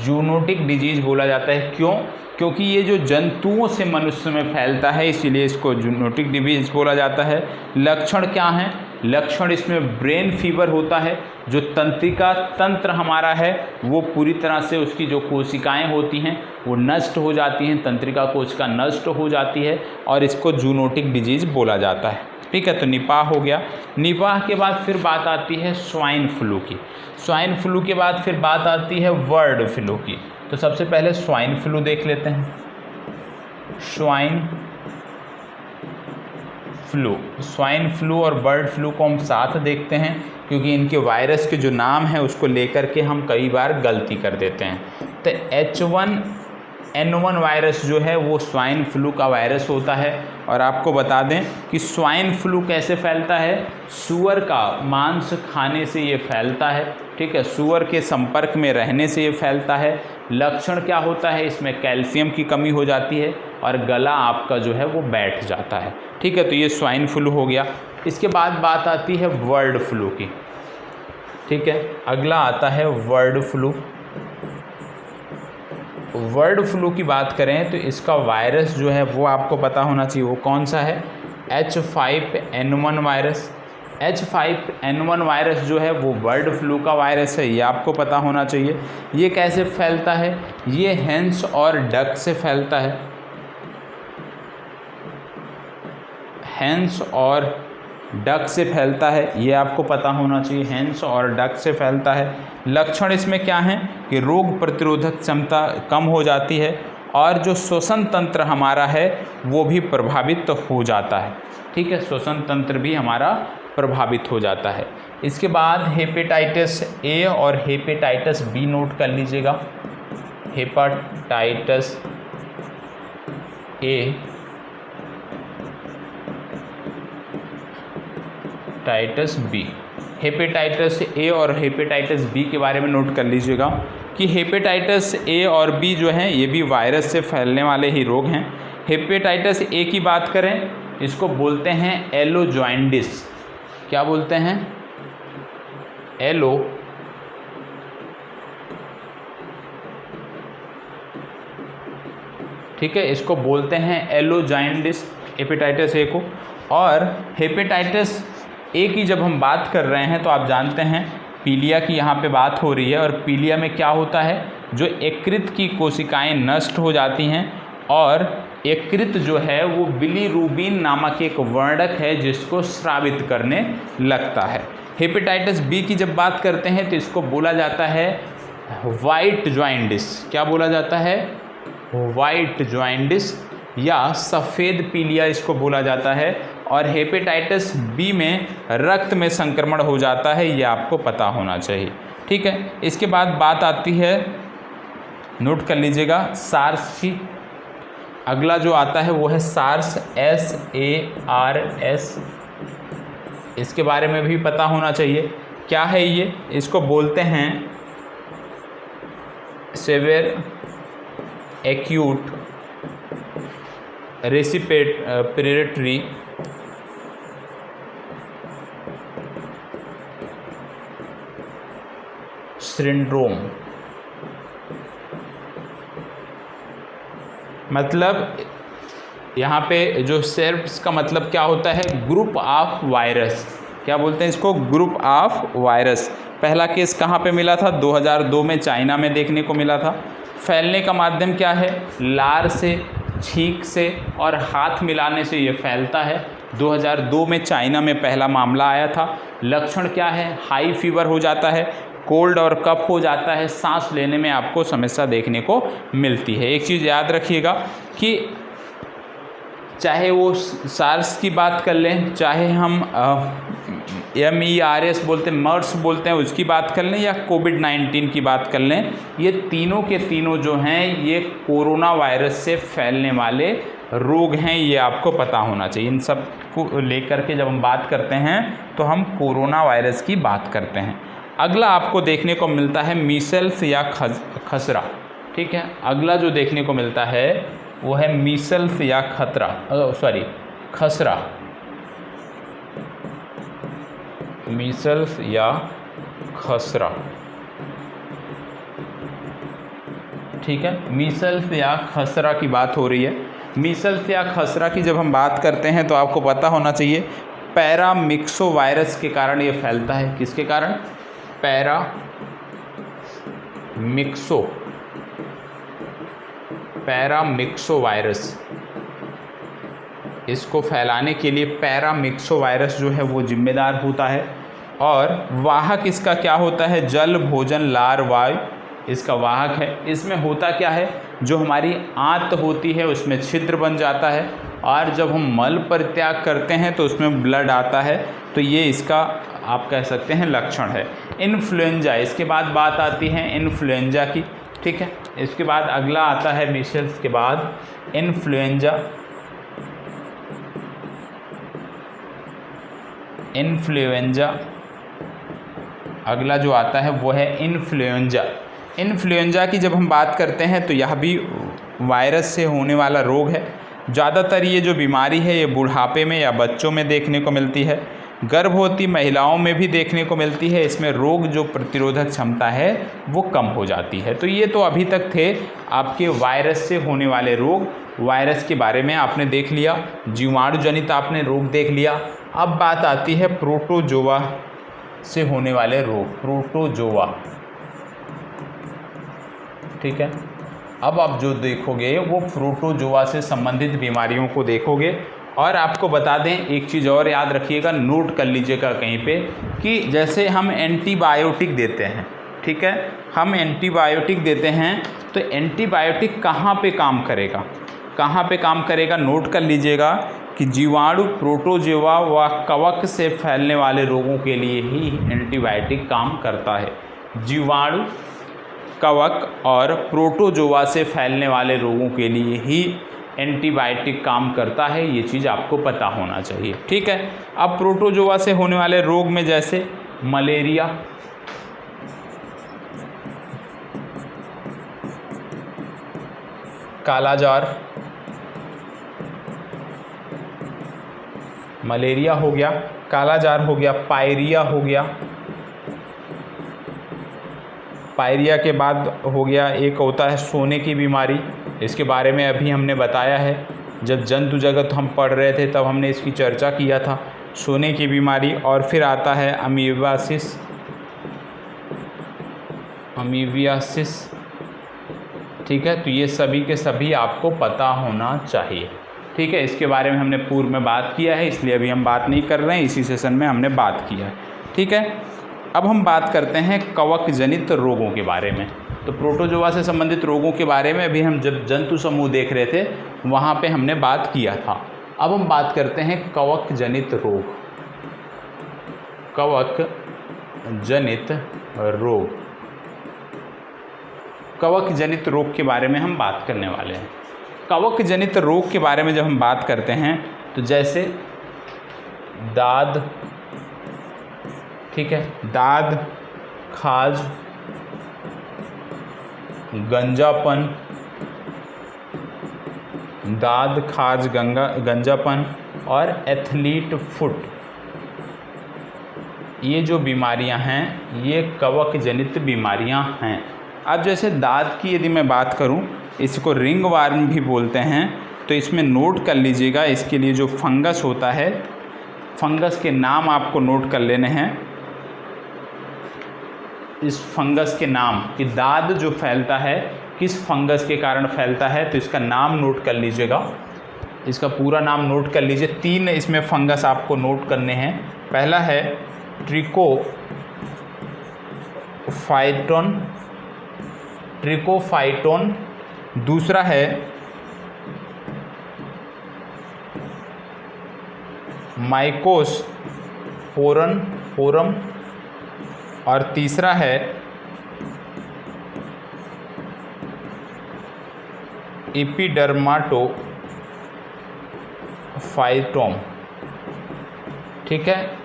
जूनोटिक डिजीज़ बोला जाता है। क्यों, क्योंकि ये जो जंतुओं से मनुष्य में फैलता है, इसीलिए इसको जूनोटिक डिजीज़ बोला जाता है। लक्षण क्या हैं, लक्षण इसमें ब्रेन फीवर होता है, जो तंत्रिका तंत्र हमारा है वो पूरी तरह से, उसकी जो कोशिकाएं होती हैं वो नष्ट हो जाती हैं, तंत्रिका कोशिका नष्ट हो जाती है, और इसको जूनोटिक डिजीज़ बोला जाता है, ठीक है। तो निपाह हो गया। निपाह के बाद फिर बात आती है स्वाइन फ्लू की। स्वाइन फ्लू के बाद फिर बात आती है बर्ड फ्लू की। तो सबसे पहले स्वाइन फ्लू देख लेते हैं। स्वाइन फ्लू और बर्ड फ्लू को हम साथ देखते हैं, क्योंकि इनके वायरस के जो नाम है उसको लेकर के हम कई बार गलती कर देते हैं। तो N1 वायरस जो है वो स्वाइन फ्लू का वायरस होता है। और आपको बता दें कि स्वाइन फ्लू कैसे फैलता है, सूअर का मांस खाने से ये फैलता है, ठीक है, सूअर के संपर्क में रहने से ये फैलता है। लक्षण क्या होता है, इसमें कैल्शियम की कमी हो जाती है और गला आपका जो है वो बैठ जाता है, ठीक है। तो ये स्वाइन फ्लू हो गया। इसके बाद बात आती है बर्ड फ्लू की, ठीक है। अगला आता है बर्ड फ्लू। बर्ड फ्लू की बात करें तो इसका वायरस जो है वो आपको पता होना चाहिए, वो कौन सा है, H5N1 वायरस। H5N1 वायरस जो है वो बर्ड फ्लू का वायरस है, ये आपको पता होना चाहिए। ये कैसे फैलता है, ये हेंस और डक से फैलता है, हेंस और डक से फैलता है, ये आपको पता होना चाहिए, हेंस और डक से फैलता है। लक्षण इसमें क्या हैं कि रोग प्रतिरोधक क्षमता कम हो जाती है और जो श्वसन तंत्र हमारा है वो भी प्रभावित हो जाता है, ठीक है, श्वसन तंत्र भी हमारा प्रभावित हो जाता है। इसके बाद हेपेटाइटिस ए और हेपेटाइटिस बी नोट कर लीजिएगा। Hepatitis A, hepatitis B, hepatitis A और हेपेटाइटिस बी के बारे में नोट कर लीजिएगा कि हेपेटाइटिस ए और बी जो हैं ये भी वायरस से फैलने वाले ही रोग हैं। हेपेटाइटिस ए की बात करें, इसको बोलते हैं एलो जॉइंडिस। क्या बोलते हैं, एलो ठीक है, इसको बोलते हैं एलो जॉइंडिस, हेपेटाइटिस ए को। और हेपेटाइटिस ए की जब हम बात कर रहे हैं तो आप जानते हैं पीलिया की यहाँ पे बात हो रही है, और पीलिया में क्या होता है, जो यकृत की कोशिकाएं नष्ट हो जाती हैं और यकृत जो है वो बिलीरुबिन नामक एक वर्णक है जिसको स्रावित करने लगता है। हेपेटाइटिस बी की जब बात करते हैं तो इसको बोला जाता है वाइट जॉइंडिस। क्या बोला जाता है, वाइट जॉइंडिस या सफ़ेद पीलिया इसको बोला जाता है। और हेपेटाइटिस बी में रक्त में संक्रमण हो जाता है, ये आपको पता होना चाहिए, ठीक है। इसके बाद बात आती है, नोट कर लीजिएगा, सार्स की। अगला जो आता है वो है सार्स, SARS। इसके बारे में भी पता होना चाहिए, क्या है ये, इसको बोलते हैं सेवियर एक्यूट रेस्पिरेटरी सिंड्रोम। मतलब यहाँ पे जो सेर्प्स का मतलब क्या होता है, ग्रुप ऑफ वायरस। क्या बोलते हैं इसको, ग्रुप ऑफ वायरस। पहला केस कहाँ पे मिला था, 2002 में चाइना में देखने को मिला था। फैलने का माध्यम क्या है, लार से, छींक से और हाथ मिलाने से ये फैलता है। 2002 में चाइना में पहला मामला आया था। लक्षण क्या है, हाई फीवर हो जाता है, कोल्ड और कफ हो जाता है, सांस लेने में आपको समस्या देखने को मिलती है। एक चीज़ याद रखिएगा कि चाहे वो सार्स की बात कर लें, चाहे हम MERS बोलते हैं, मर्स बोलते हैं, उसकी बात कर लें, या कोविड-19 की बात कर लें, ये तीनों के तीनों जो हैं ये कोरोना वायरस से फैलने वाले रोग हैं, ये आपको पता होना चाहिए। इन सब को लेकर के जब हम बात करते हैं तो हम कोरोना वायरस की बात करते हैं। अगला आपको देखने को मिलता है मीसल्स या खसरा, ठीक है। अगला जो देखने को मिलता है वो है मीसल्स या खसरा, मीसल्स या खसरा, ठीक है। मीसल्स या खसरा की बात हो रही है। मीसल्स या खसरा की जब हम बात करते हैं तो आपको पता होना चाहिए पैरामिक्सो वायरस के कारण ये फैलता है। किसके कारण, पैरामिक्सो वायरस। इसको फैलाने के लिए पैरामिक्सो वायरस जो है वो जिम्मेदार होता है। और वाहक इसका क्या होता है, जल, भोजन, लार, वायु इसका वाहक है। इसमें होता क्या है, जो हमारी आंत होती है उसमें छिद्र बन जाता है और जब हम मल परित्याग करते हैं तो उसमें ब्लड आता है। तो ये इसका आप कह सकते हैं लक्षण है। इन्फ्लुएंजा, इसके बाद बात आती है इन्फ्लुएंजा की। ठीक है। इसके बाद अगला आता है मीसल्स के बाद इन्फ्लुएंजा। इन्फ्लुएंजा अगला जो आता है वो है इन्फ्लुएंजा। इन्फ्लुएंजा की जब हम बात करते हैं तो यह भी वायरस से होने वाला रोग है। ज़्यादातर ये जो बीमारी है ये बुढ़ापे में या बच्चों में देखने को मिलती है, गर्भवती महिलाओं में भी देखने को मिलती है। इसमें रोग जो प्रतिरोधक क्षमता है वो कम हो जाती है। तो ये तो अभी तक थे आपके वायरस से होने वाले रोग। वायरस के बारे में आपने देख लिया, जीवाणु जनित आपने रोग देख लिया। अब बात आती है प्रोटोजोआ से होने वाले रोग, प्रोटोजोआ, ठीक है। अब आप जो देखोगे वो प्रोटोजोआ से संबंधित बीमारियों को देखोगे। और आपको बता दें एक चीज़ और याद रखिएगा, नोट कर लीजिएगा कहीं पे, कि जैसे हम एंटीबायोटिक देते हैं, ठीक है, हम एंटीबायोटिक देते हैं तो एंटीबायोटिक कहाँ पे काम करेगा, कहाँ पे काम करेगा, नोट कर लीजिएगा कि जीवाणु, प्रोटोजोआ व कवक से फैलने वाले रोगों के लिए ही एंटीबायोटिक काम करता है। जीवाणु, कवक और प्रोटोजोआ से फैलने वाले रोगों के लिए ही एंटीबायोटिक काम करता है। ये चीज़ आपको पता होना चाहिए, ठीक है। अब प्रोटोजोआ से होने वाले रोग में जैसे मलेरिया, कालाजार, मलेरिया हो गया, कालाजार हो गया, पायरिया हो गया, पायरिया के बाद हो गया एक होता है सोने की बीमारी। इसके बारे में अभी हमने बताया है, जब जंतु जगत हम पढ़ रहे थे तब हमने इसकी चर्चा किया था, सोने की बीमारी। और फिर आता है अमीबियासिस, अमीबियासिस, ठीक है। तो ये सभी के सभी आपको पता होना चाहिए, ठीक है। इसके बारे में हमने पूर्व में बात किया है, इसलिए अभी हम बात नहीं कर रहे हैं, इसी सेशन में हमने बात किया है, ठीक है। अब हम बात करते हैं कवक जनित रोगों के बारे में। तो प्रोटोजोआ से संबंधित रोगों के बारे में अभी हम जब जंतु समूह देख रहे थे वहाँ पे हमने बात किया था। अब हम बात करते हैं कवक जनित रोग, कवक जनित रोग, कवक जनित रोग के बारे में हम बात करने वाले हैं। कवक जनित रोग के बारे में जब हम बात करते हैं तो जैसे दाद, ठीक है, दाद, खाज, गंजापन, दाद, खाज, गंजापन और एथलीट फुट, ये जो बीमारियां हैं ये कवक जनित बीमारियां हैं। अब जैसे दाद की यदि मैं बात करूं, इसको रिंग वार्म भी बोलते हैं। तो इसमें नोट कर लीजिएगा, इसके लिए जो फंगस होता है, फंगस के नाम आपको नोट कर लेने हैं। इस फंगस के नाम, कि दाद जो फैलता है किस फंगस के कारण फैलता है, तो इसका नाम नोट कर लीजिएगा, इसका पूरा नाम नोट कर लीजिए। 3 इसमें फंगस आपको नोट करने हैं। पहला है ट्रिकोफाइटोन, ट्रिकोफाइटोन। दूसरा है माइकोस्पोरम, और तीसरा है एपिडर्माटोफाइटोम, ठीक है।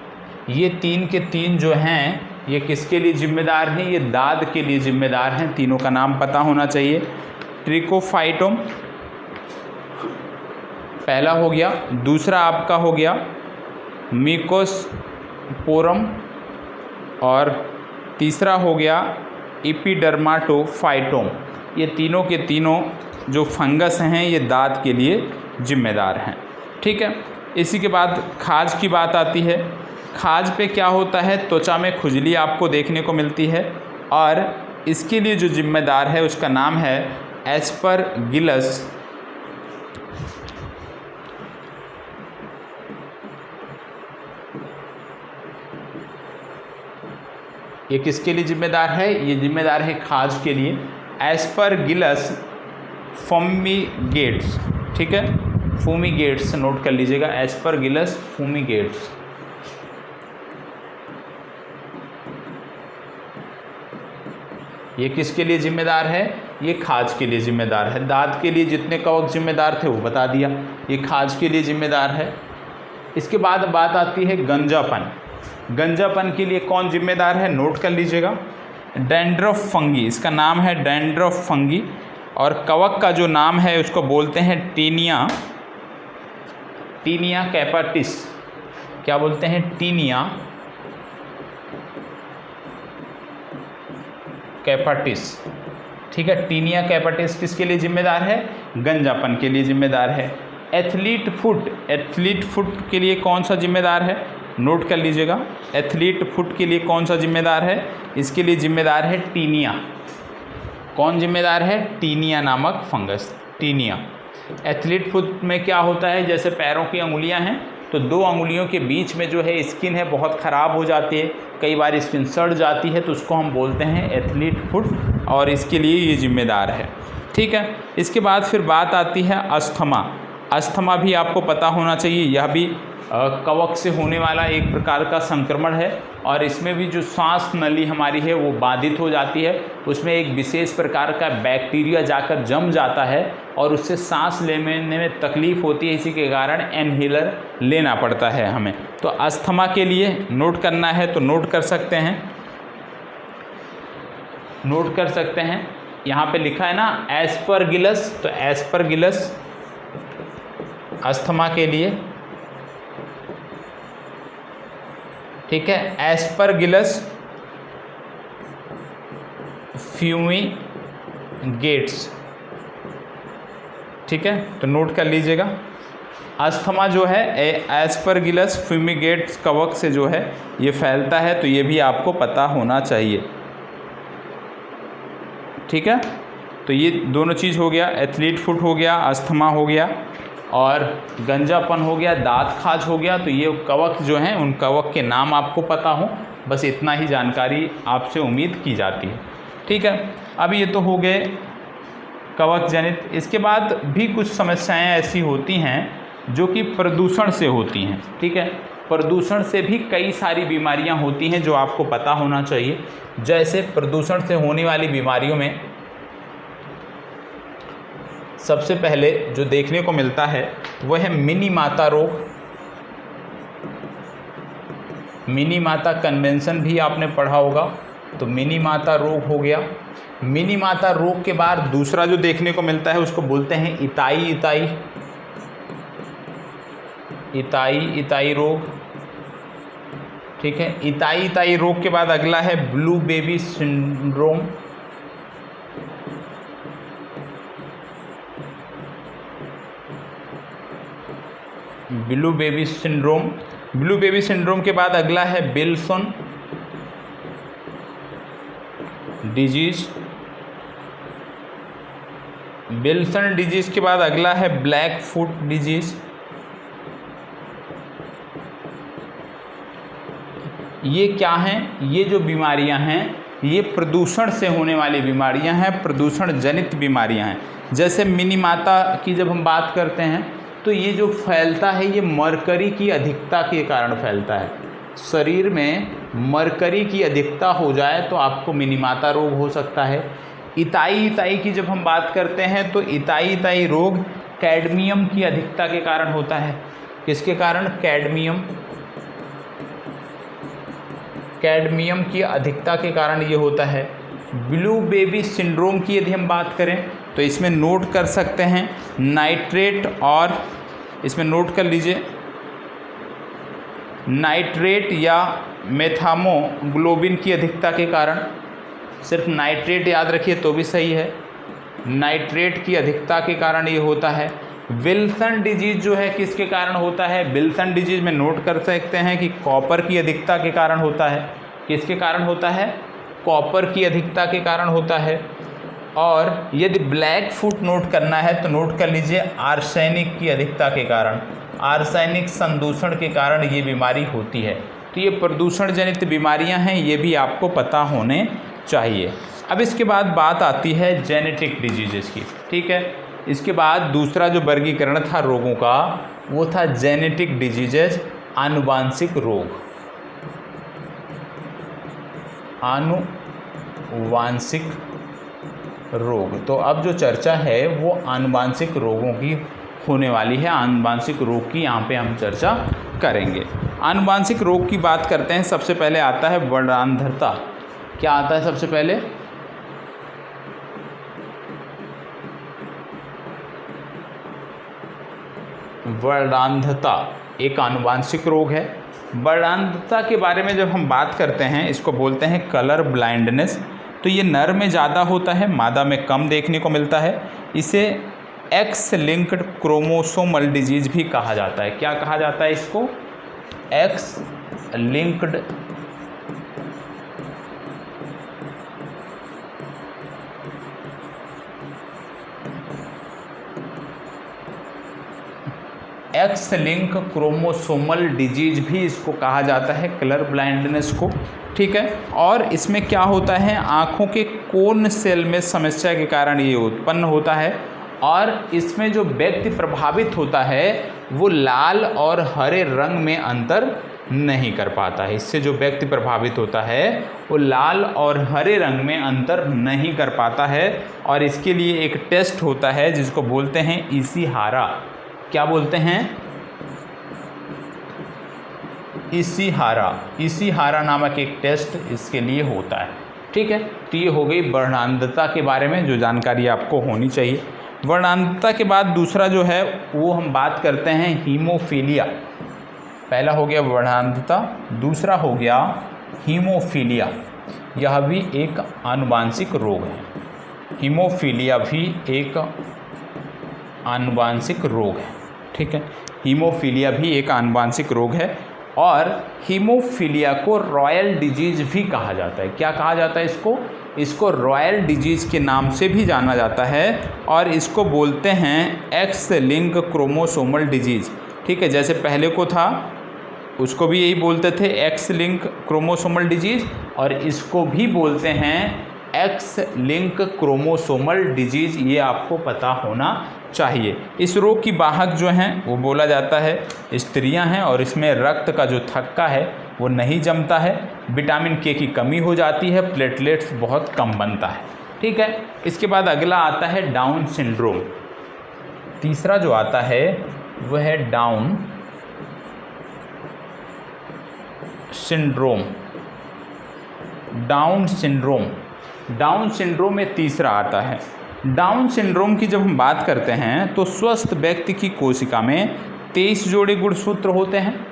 ये 3 के 3 जो हैं ये किसके लिए जिम्मेदार हैं, ये दाद के लिए जिम्मेदार हैं। तीनों का नाम पता होना चाहिए। ट्रिकोफाइटोम पहला हो गया, दूसरा आपका हो गया माइकोस्पोरम, और तीसरा हो गया एपिडर्माटोफाइटोम। ये तीनों के तीनों जो फंगस हैं ये दाद के लिए जिम्मेदार हैं, ठीक है। इसी के बाद खाज की बात आती है। खाज पे क्या होता है, त्वचा में खुजली आपको देखने को मिलती है, और इसके लिए जो जिम्मेदार है उसका नाम है एस्परगिलस। ये किसके लिए जिम्मेदार है, ये जिम्मेदार है खाज के लिए, एस्परगिलस फूमिगेट्स, ठीक है, फूमिगेट्स नोट कर लीजिएगा, एस्परगिलस फूमिगेट्स। ये किसके लिए जिम्मेदार है? ये खाज के लिए जिम्मेदार है। दांत के लिए जितने कवक जिम्मेदार थे वो बता दिया, ये खाज के लिए जिम्मेदार है। इसके बाद बात आती है गंजापन। गंजापन के लिए कौन जिम्मेदार है? नोट कर लीजिएगा, डैंड्रफ फंगी, इसका नाम है डैंड्रफ फंगी। और कवक का जो नाम है उसको बोलते हैं टीनिया, टीनिया कैपाटिस। क्या बोलते हैं? टीनिया कैपाटिस। ठीक है, टीनिया कैपाटिस किसके लिए जिम्मेदार है? गंजापन के लिए जिम्मेदार है। एथलीट फुट, एथलीट फुट के लिए कौन सा जिम्मेदार है? नोट कर लीजिएगा, एथलीट फुट के लिए कौन सा जिम्मेदार है? इसके लिए जिम्मेदार है टीनिया। कौन जिम्मेदार है? टीनिया नामक फंगस, टीनिया। एथलीट फुट में क्या होता है, जैसे पैरों की अंगुलियां हैं तो दो अंगुलियों के बीच में जो है स्किन है बहुत ख़राब हो जाती है, कई बार स्किन सड़ जाती है, तो उसको हम बोलते हैं एथलीट फुट, और इसके लिए ये जिम्मेदार है। ठीक है, इसके बाद फिर बात आती है अस्थमा। अस्थमा भी आपको पता होना चाहिए, यह भी कवक से होने वाला एक प्रकार का संक्रमण है, और इसमें भी जो सांस नली हमारी है वो बाधित हो जाती है, उसमें एक विशेष प्रकार का बैक्टीरिया जाकर जम जाता है और उससे सांस लेने में तकलीफ़ होती है, इसी के कारण इनहेलर लेना पड़ता है हमें। तो अस्थमा के लिए नोट करना है तो नोट कर सकते हैं, नोट कर सकते हैं। यहाँ पे लिखा है ना एस्परगिलस, तो एस्परगिलस अस्थमा के लिए। ठीक है, एस्परगिलस फ्यूमिगेट्स। ठीक है, तो नोट कर लीजिएगा, अस्थमा जो है एस्परगिलस फ्यूमिगेट्स कवक से जो है ये फैलता है, तो ये भी आपको पता होना चाहिए। ठीक है, तो ये दोनों चीज़ हो गया, एथलीट फुट हो गया, अस्थमा हो गया, और गंजापन हो गया, दांत खाज हो गया। तो ये कवक जो हैं उन कवक के नाम आपको पता हो, बस इतना ही जानकारी आपसे उम्मीद की जाती है। ठीक है, अब ये तो हो गए कवक जनित। इसके बाद भी कुछ समस्याएं ऐसी होती हैं जो कि प्रदूषण से होती हैं। ठीक है, प्रदूषण से भी कई सारी बीमारियां होती हैं जो आपको पता होना चाहिए। जैसे प्रदूषण से होने वाली बीमारियों में सबसे पहले जो देखने को मिलता है वह है मिनी माता रोग। मिनी माता कन्वेंशन भी आपने पढ़ा होगा, तो मिनी माता रोग हो गया। मिनी माता रोग के बाद दूसरा जो देखने को मिलता है उसको बोलते हैं इताई इताई, इताई इताई रोग। ठीक है, इताई इताई रोग के बाद अगला है blue baby syndrome. Blue baby syndrome. Blue baby syndrome के बाद अगला है विल्सन डिजीज। विल्सन डिजीज के बाद अगला है ब्लैक फुट डिजीज। ये क्या हैं? ये जो बीमारियां हैं ये प्रदूषण से होने वाली बीमारियां हैं, प्रदूषण जनित बीमारियां हैं। जैसे मिनी माता की जब हम बात करते हैं तो ये जो फैलता है ये मरकरी की अधिकता के कारण फैलता है। शरीर में मरकरी की अधिकता हो जाए तो आपको मिनी माता रोग हो सकता है। इताई इताई की जब हम बात करते हैं तो इताई इताई रोग कैडमियम की अधिकता के कारण होता है। किसके कारण? कैडमियम, कैडमियम की अधिकता के कारण ये होता है। ब्लू बेबी सिंड्रोम की यदि हम बात करें तो इसमें नोट कर सकते हैं नाइट्रेट, और इसमें नोट कर लीजिए नाइट्रेट या मेथामोग्लोबिन की अधिकता के कारण। सिर्फ नाइट्रेट याद रखिए तो भी सही है, नाइट्रेट की अधिकता के कारण ये होता है। विल्सन डिजीज जो है किसके कारण होता है? विल्सन डिजीज में नोट कर सकते हैं कि कॉपर की अधिकता के कारण होता है। किसके कारण होता है? कॉपर की अधिकता के कारण होता है। और यदि ब्लैक फुट नोट करना है तो नोट कर लीजिए आर्सेनिक की अधिकता के कारण, आर्सेनिक संदूषण के कारण ये बीमारी होती है। तो ये प्रदूषण जनित बीमारियां हैं, ये भी आपको पता होने चाहिए। अब इसके बाद बात आती है जेनेटिक डिजीजेस की। ठीक है, इसके बाद दूसरा जो वर्गीकरण था रोगों का वो था जेनेटिक डिजीजेस, आनुवांशिक रोग। आनुवांशिक रोग। तो अब जो चर्चा है वो आनुवांशिक रोगों की होने वाली है। आनुवांशिक रोग की यहाँ पे हम चर्चा करेंगे। आनुवांशिक रोग की बात करते हैं। सबसे पहले आता है वर्णांधता। क्या आता है सबसे पहले? वर्णांधता एक आनुवांशिक रोग है। वर्णांधता के बारे में जब हम बात करते हैं, इसको बोलते हैं कलर ब्लाइंडनेस। तो ये नर में ज़्यादा होता है, मादा में कम देखने को मिलता है। इसे एक्स लिंक्ड क्रोमोसोमल डिजीज भी कहा जाता है। क्या कहा जाता है इसको? X linked x link chromosomal disease भी इसको कहा जाता है, कलर ब्लाइंडनेस को। ठीक है। और इसमें क्या होता है, आँखों के कोन सेल में समस्या के कारण ये उत्पन्न होता है। और इसमें जो व्यक्ति प्रभावित होता है वो लाल और हरे रंग में अंतर नहीं कर पाता है। इससे जो व्यक्ति प्रभावित होता है वो लाल और हरे रंग में अंतर नहीं कर पाता है। और इसके लिए एक टेस्ट होता है जिसको बोलते हैं इशिहारा। क्या बोलते हैं? इशिहारा नामक एक टेस्ट इसके लिए होता है। ठीक है। तो ये हो गई वर्णांधता के बारे में जो जानकारी आपको होनी चाहिए। वर्णांधता के बाद दूसरा जो है वो हम बात करते हैं हीमोफीलिया। पहला हो गया वर्णांधता, दूसरा हो गया हीमोफीलिया। यह भी एक आनुवांशिक रोग है। हीमोफीलिया भी एक आनुवांशिक रोग है। ठीक है। हीमोफीलिया भी एक आनुवांशिक रोग है। और हीमोफीलिया को रॉयल डिजीज भी कहा जाता है। क्या कहा जाता है इसको? इसको रॉयल डिजीज के नाम से भी जाना जाता है। और इसको बोलते हैं एक्स लिंक क्रोमोसोमल डिजीज। ठीक है। जैसे पहले को था उसको भी यही बोलते थे एक्स लिंक क्रोमोसोमल डिजीज, और इसको भी बोलते हैं एक्स लिंक क्रोमोसोमल डिजीज। ये आपको पता होना चाहिए। इस रोग की वाहक जो हैं वो बोला जाता है स्त्रियां हैं, और इसमें रक्त का जो थक्का है वो नहीं जमता है, विटामिन के की कमी हो जाती है, प्लेटलेट्स बहुत कम बनता है। ठीक है। इसके बाद अगला आता है डाउन सिंड्रोम। तीसरा जो आता है वह है डाउन सिंड्रोम। डाउन सिंड्रोम में तीसरा आता है। डाउन सिंड्रोम की जब हम बात करते हैं तो स्वस्थ व्यक्ति की कोशिका में 23 जोड़े गुणसूत्र होते हैं।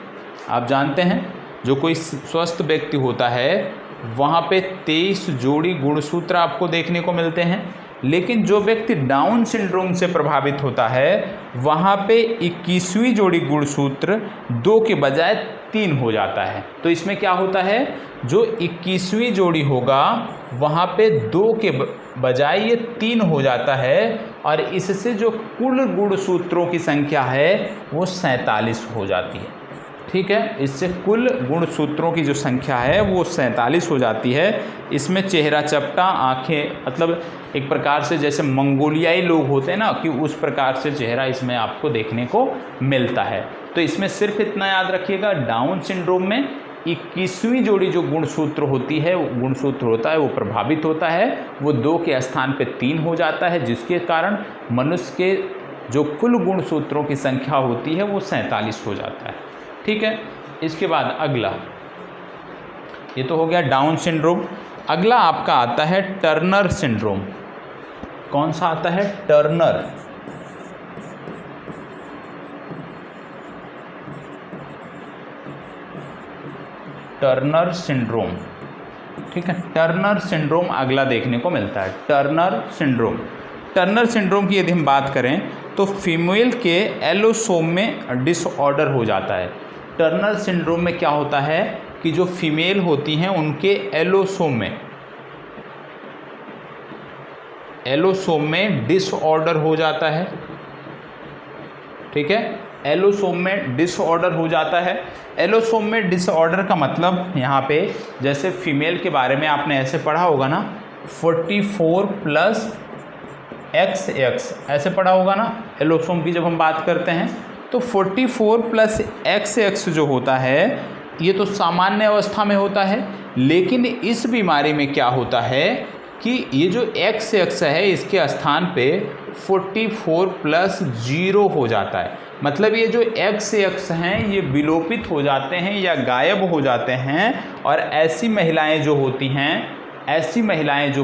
आप जानते हैं जो कोई स्वस्थ व्यक्ति होता है वहाँ पे 23 जोड़ी गुणसूत्र आपको देखने को मिलते हैं। लेकिन जो व्यक्ति डाउन सिंड्रोम से प्रभावित होता है वहाँ पे 21वीं जोड़ी गुणसूत्र 2 के बजाय 3 हो जाता है। तो इसमें क्या होता है, जो 21वीं जोड़ी होगा वहाँ पे 2 के बजाय ये 3 हो जाता है। और इससे जो कुल गुणसूत्रों की संख्या है वो 47 हो जाती है। ठीक है। इससे कुल गुणसूत्रों की जो संख्या है वो 47 हो जाती है। इसमें चेहरा चपटा, आँखें, मतलब एक प्रकार से जैसे मंगोलियाई लोग होते हैं ना, कि उस प्रकार से चेहरा इसमें आपको देखने को मिलता है। तो इसमें सिर्फ इतना याद रखिएगा, डाउन सिंड्रोम में 21वीं जोड़ी जो गुणसूत्र होती है, गुणसूत्र होता है वो प्रभावित होता है, वो 2 के स्थान पे 3 हो जाता है, जिसके कारण मनुष्य के जो कुल गुणसूत्रों की संख्या होती है वो 47 हो जाता है। ठीक है। इसके बाद अगला, ये तो हो गया डाउन सिंड्रोम। अगला आपका आता है टर्नर सिंड्रोम। कौन सा आता है? Turner syndrome. ठीक है। टर्नर सिंड्रोम अगला देखने को मिलता है। टर्नर सिंड्रोम की यदि हम बात करें तो फीमेल के एलोसोम में डिसऑर्डर हो जाता है। टर्नर सिंड्रोम में क्या होता है कि जो फीमेल होती हैं उनके एलोसोम में डिसऑर्डर हो जाता है। ठीक है। एलोसोम में डिसऑर्डर हो जाता है। एलोसोम में डिसऑर्डर का मतलब यहाँ पे जैसे फीमेल के बारे में आपने ऐसे पढ़ा होगा ना, 44+XX ऐसे पढ़ा होगा ना। एलोसोम की जब हम बात करते हैं तो 44+XX जो होता है ये तो सामान्य अवस्था में होता है। लेकिन इस बीमारी में क्या होता है कि ये जो एक्स एक्स है इसके स्थान पे 44 प्लस 0 हो जाता है। मतलब ये जो एक्स एक्स हैं ये विलोपित हो जाते हैं या गायब हो जाते हैं, और ऐसी महिलाएं जो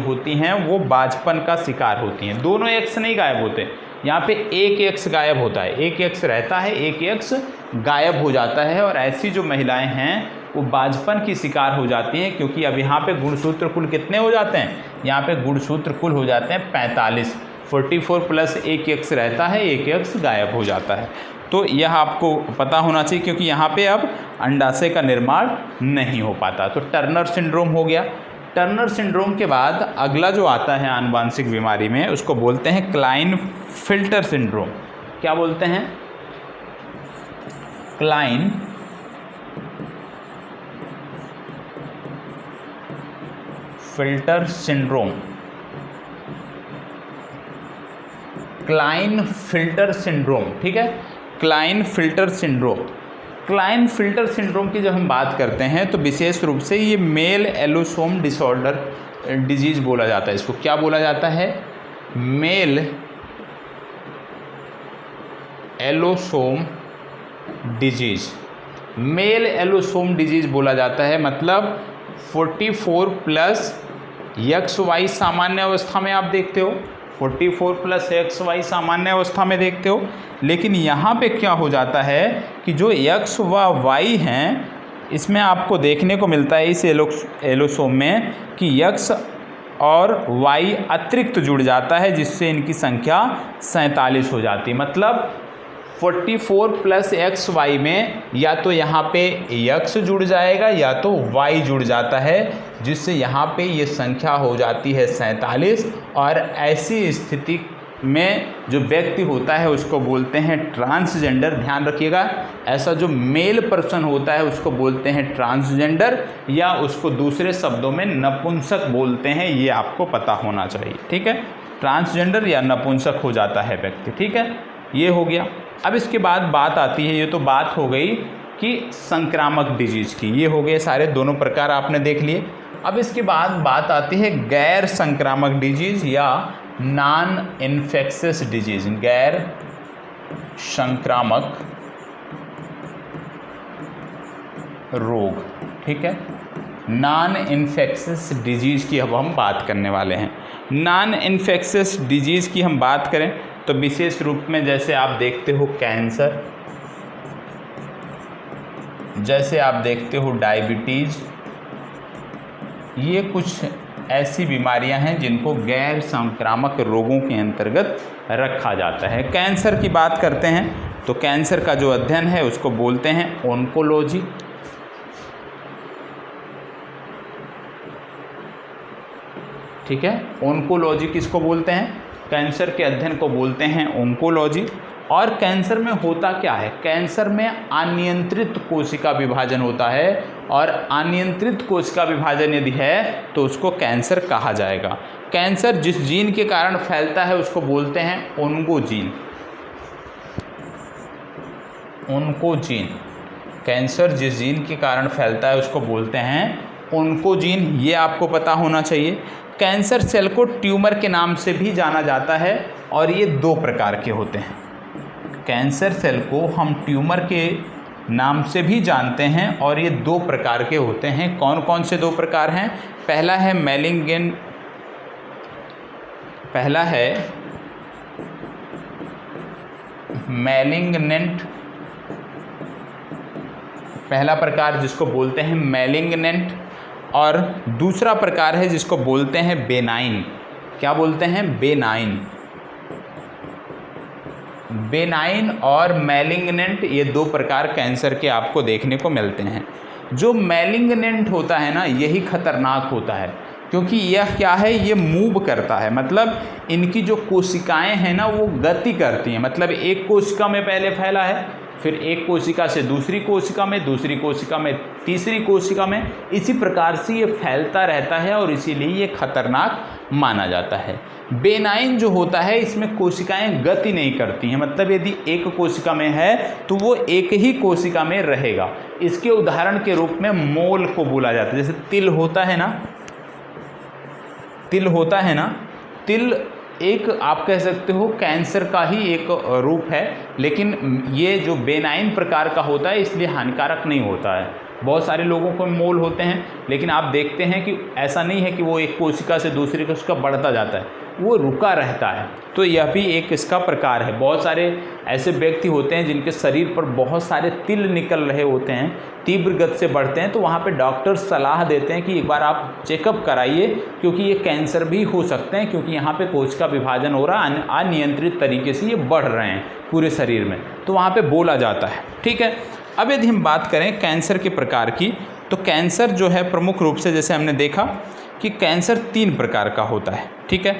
होती हैं वो बाझपन का शिकार होती हैं। दोनों एक्स नहीं गायब होते, यहाँ पे एक एक्स गायब होता है, एक एक्स रहता है, एक एक्स गायब हो जाता है, और ऐसी जो महिलाएं हैं वो बाझपन की शिकार हो जाती हैं, क्योंकि अब यहाँ पे गुणसूत्र कुल कितने हो जाते हैं, यहाँ पे गुणसूत्र कुल हो जाते हैं 45। 44 प्लस एक एक्स रहता है, एक एक्स गायब हो जाता है। तो यह आपको पता होना चाहिए, क्योंकि यहाँ पे अब अंडाशय का निर्माण नहीं हो पाता। तो टर्नर सिंड्रोम हो गया। टर्नर सिंड्रोम के बाद अगला जो आता है आनुवांशिक बीमारी में उसको बोलते हैं क्लाइनफिल्टर सिंड्रोम। क्या बोलते हैं? क्लाइनफिल्टर सिंड्रोम। क्लाइनफिल्टर सिंड्रोम, ठीक है, क्लाइनफिल्टर सिंड्रोम। क्लाइनफिल्टर सिंड्रोम की जब हम बात करते हैं तो विशेष रूप से ये मेल एलोसोम डिसऑर्डर डिजीज बोला जाता है। इसको क्या बोला जाता है? Male allosome disease. Male allosome disease बोला जाता है। मतलब 44 प्लस XY सामान्य अवस्था में आप देखते हो, 44 प्लस XY सामान्य अवस्था में देखते हो, लेकिन यहाँ पे क्या हो जाता है कि जो X व Y हैं इसमें आपको देखने को मिलता है इस एलोसोम में कि X और Y अतिरिक्त जुड़ जाता है, जिससे इनकी संख्या 47 हो जाती है। मतलब 44 प्लस XY में या तो यहाँ पे X जुड़ जाएगा या तो Y जुड़ जाता है, जिससे यहाँ पे ये संख्या हो जाती है 47। और ऐसी स्थिति में जो व्यक्ति होता है उसको बोलते हैं ट्रांसजेंडर। ध्यान रखिएगा, ऐसा जो मेल पर्सन होता है उसको बोलते हैं ट्रांसजेंडर, या उसको दूसरे शब्दों में नपुंसक बोलते हैं। ये आपको पता होना चाहिए, ठीक है। ट्रांसजेंडर या नपुंसक हो जाता है व्यक्ति, ठीक है। ये हो गया। अब इसके बाद बात आती है, ये तो बात हो गई कि संक्रामक डिजीज की, ये हो गए सारे दोनों प्रकार आपने देख लिए। अब इसके बाद बात आती है गैर संक्रामक डिजीज या नॉन इन्फेक्शियस डिजीज। गैर संक्रामक रोग, ठीक है, नॉन इन्फेक्शियस डिजीज की अब हम बात करने वाले हैं। नॉन इन्फेक्शियस डिजीज की हम बात करें तो विशेष रूप में जैसे आप देखते हो कैंसर, जैसे आप देखते हो डायबिटीज़, ये कुछ ऐसी बीमारियां हैं जिनको गैर संक्रामक रोगों के अंतर्गत रखा जाता है। कैंसर की बात करते हैं तो कैंसर का जो अध्ययन है उसको बोलते हैं ऑन्कोलॉजी। ठीक है, ऑन्कोलॉजी किसको बोलते हैं? कैंसर के अध्ययन को बोलते हैं ऑन्कोलॉजी। और कैंसर में होता क्या है? कैंसर में अनियंत्रित कोशिका विभाजन होता है, और अनियंत्रित कोशिका विभाजन यदि है तो उसको कैंसर कहा जाएगा। कैंसर जिस जीन के कारण फैलता है उसको बोलते हैं ओन्कोजीन। ओन्कोजीन, कैंसर जिस जीन के कारण फैलता है उसको बोलते हैं ओन्कोजीन। ये आपको पता होना चाहिए। कैंसर सेल को ट्यूमर के नाम से भी जाना जाता है, और ये दो प्रकार के होते हैं। कैंसर सेल को हम ट्यूमर के नाम से भी जानते हैं, और ये दो प्रकार के होते हैं। कौन कौन से दो प्रकार हैं? पहला है मैलिग्नेंट, पहला प्रकार जिसको बोलते हैं मैलिग्नेंट, और दूसरा प्रकार है जिसको बोलते हैं बेनाइन। क्या बोलते हैं? बेनाइन। बेनाइन और मैलिग्नेंट, ये दो प्रकार कैंसर के आपको देखने को मिलते हैं। जो मैलिग्नेंट होता है ना, यही खतरनाक होता है, क्योंकि यह क्या है, ये मूव करता है। मतलब इनकी जो कोशिकाएं हैं ना वो गति करती हैं। मतलब एक कोशिका में पहले फैला है, फिर एक कोशिका से दूसरी कोशिका में, दूसरी कोशिका में तीसरी कोशिका में, इसी प्रकार से ये फैलता रहता है, और इसीलिए ये खतरनाक माना जाता है। बेनाइन जो होता है इसमें कोशिकाएं गति नहीं करती हैं। मतलब यदि एक कोशिका में है तो वो एक ही कोशिका में रहेगा। इसके उदाहरण के रूप में मोल को बोला जाता है। जैसे तिल होता है ना, तिल होता है ना, तिल एक आप कह सकते हो कैंसर का ही एक रूप है, लेकिन ये जो बेनाइन प्रकार का होता है इसलिए हानिकारक नहीं होता है। बहुत सारे लोगों को मोल होते हैं, लेकिन आप देखते हैं कि ऐसा नहीं है कि वो एक कोशिका से दूसरी कोशिका बढ़ता जाता है, वो रुका रहता है। तो यह भी एक इसका प्रकार है। बहुत सारे ऐसे व्यक्ति होते हैं जिनके शरीर पर बहुत सारे तिल निकल रहे होते हैं, तीव्र गति से बढ़ते हैं, तो वहाँ पे डॉक्टर सलाह देते हैं कि एक बार आप चेकअप कराइए, क्योंकि ये कैंसर भी हो सकते हैं, क्योंकि यहाँ पे कोशिका विभाजन हो रहा है, अनियंत्रित तरीके से ये बढ़ रहे हैं पूरे शरीर में, तो वहाँ पे बोला जाता है। ठीक है, अब यदि हम बात करें कैंसर के प्रकार की, तो कैंसर जो है प्रमुख रूप से, जैसे हमने देखा कि कैंसर 3 प्रकार का होता है। ठीक है,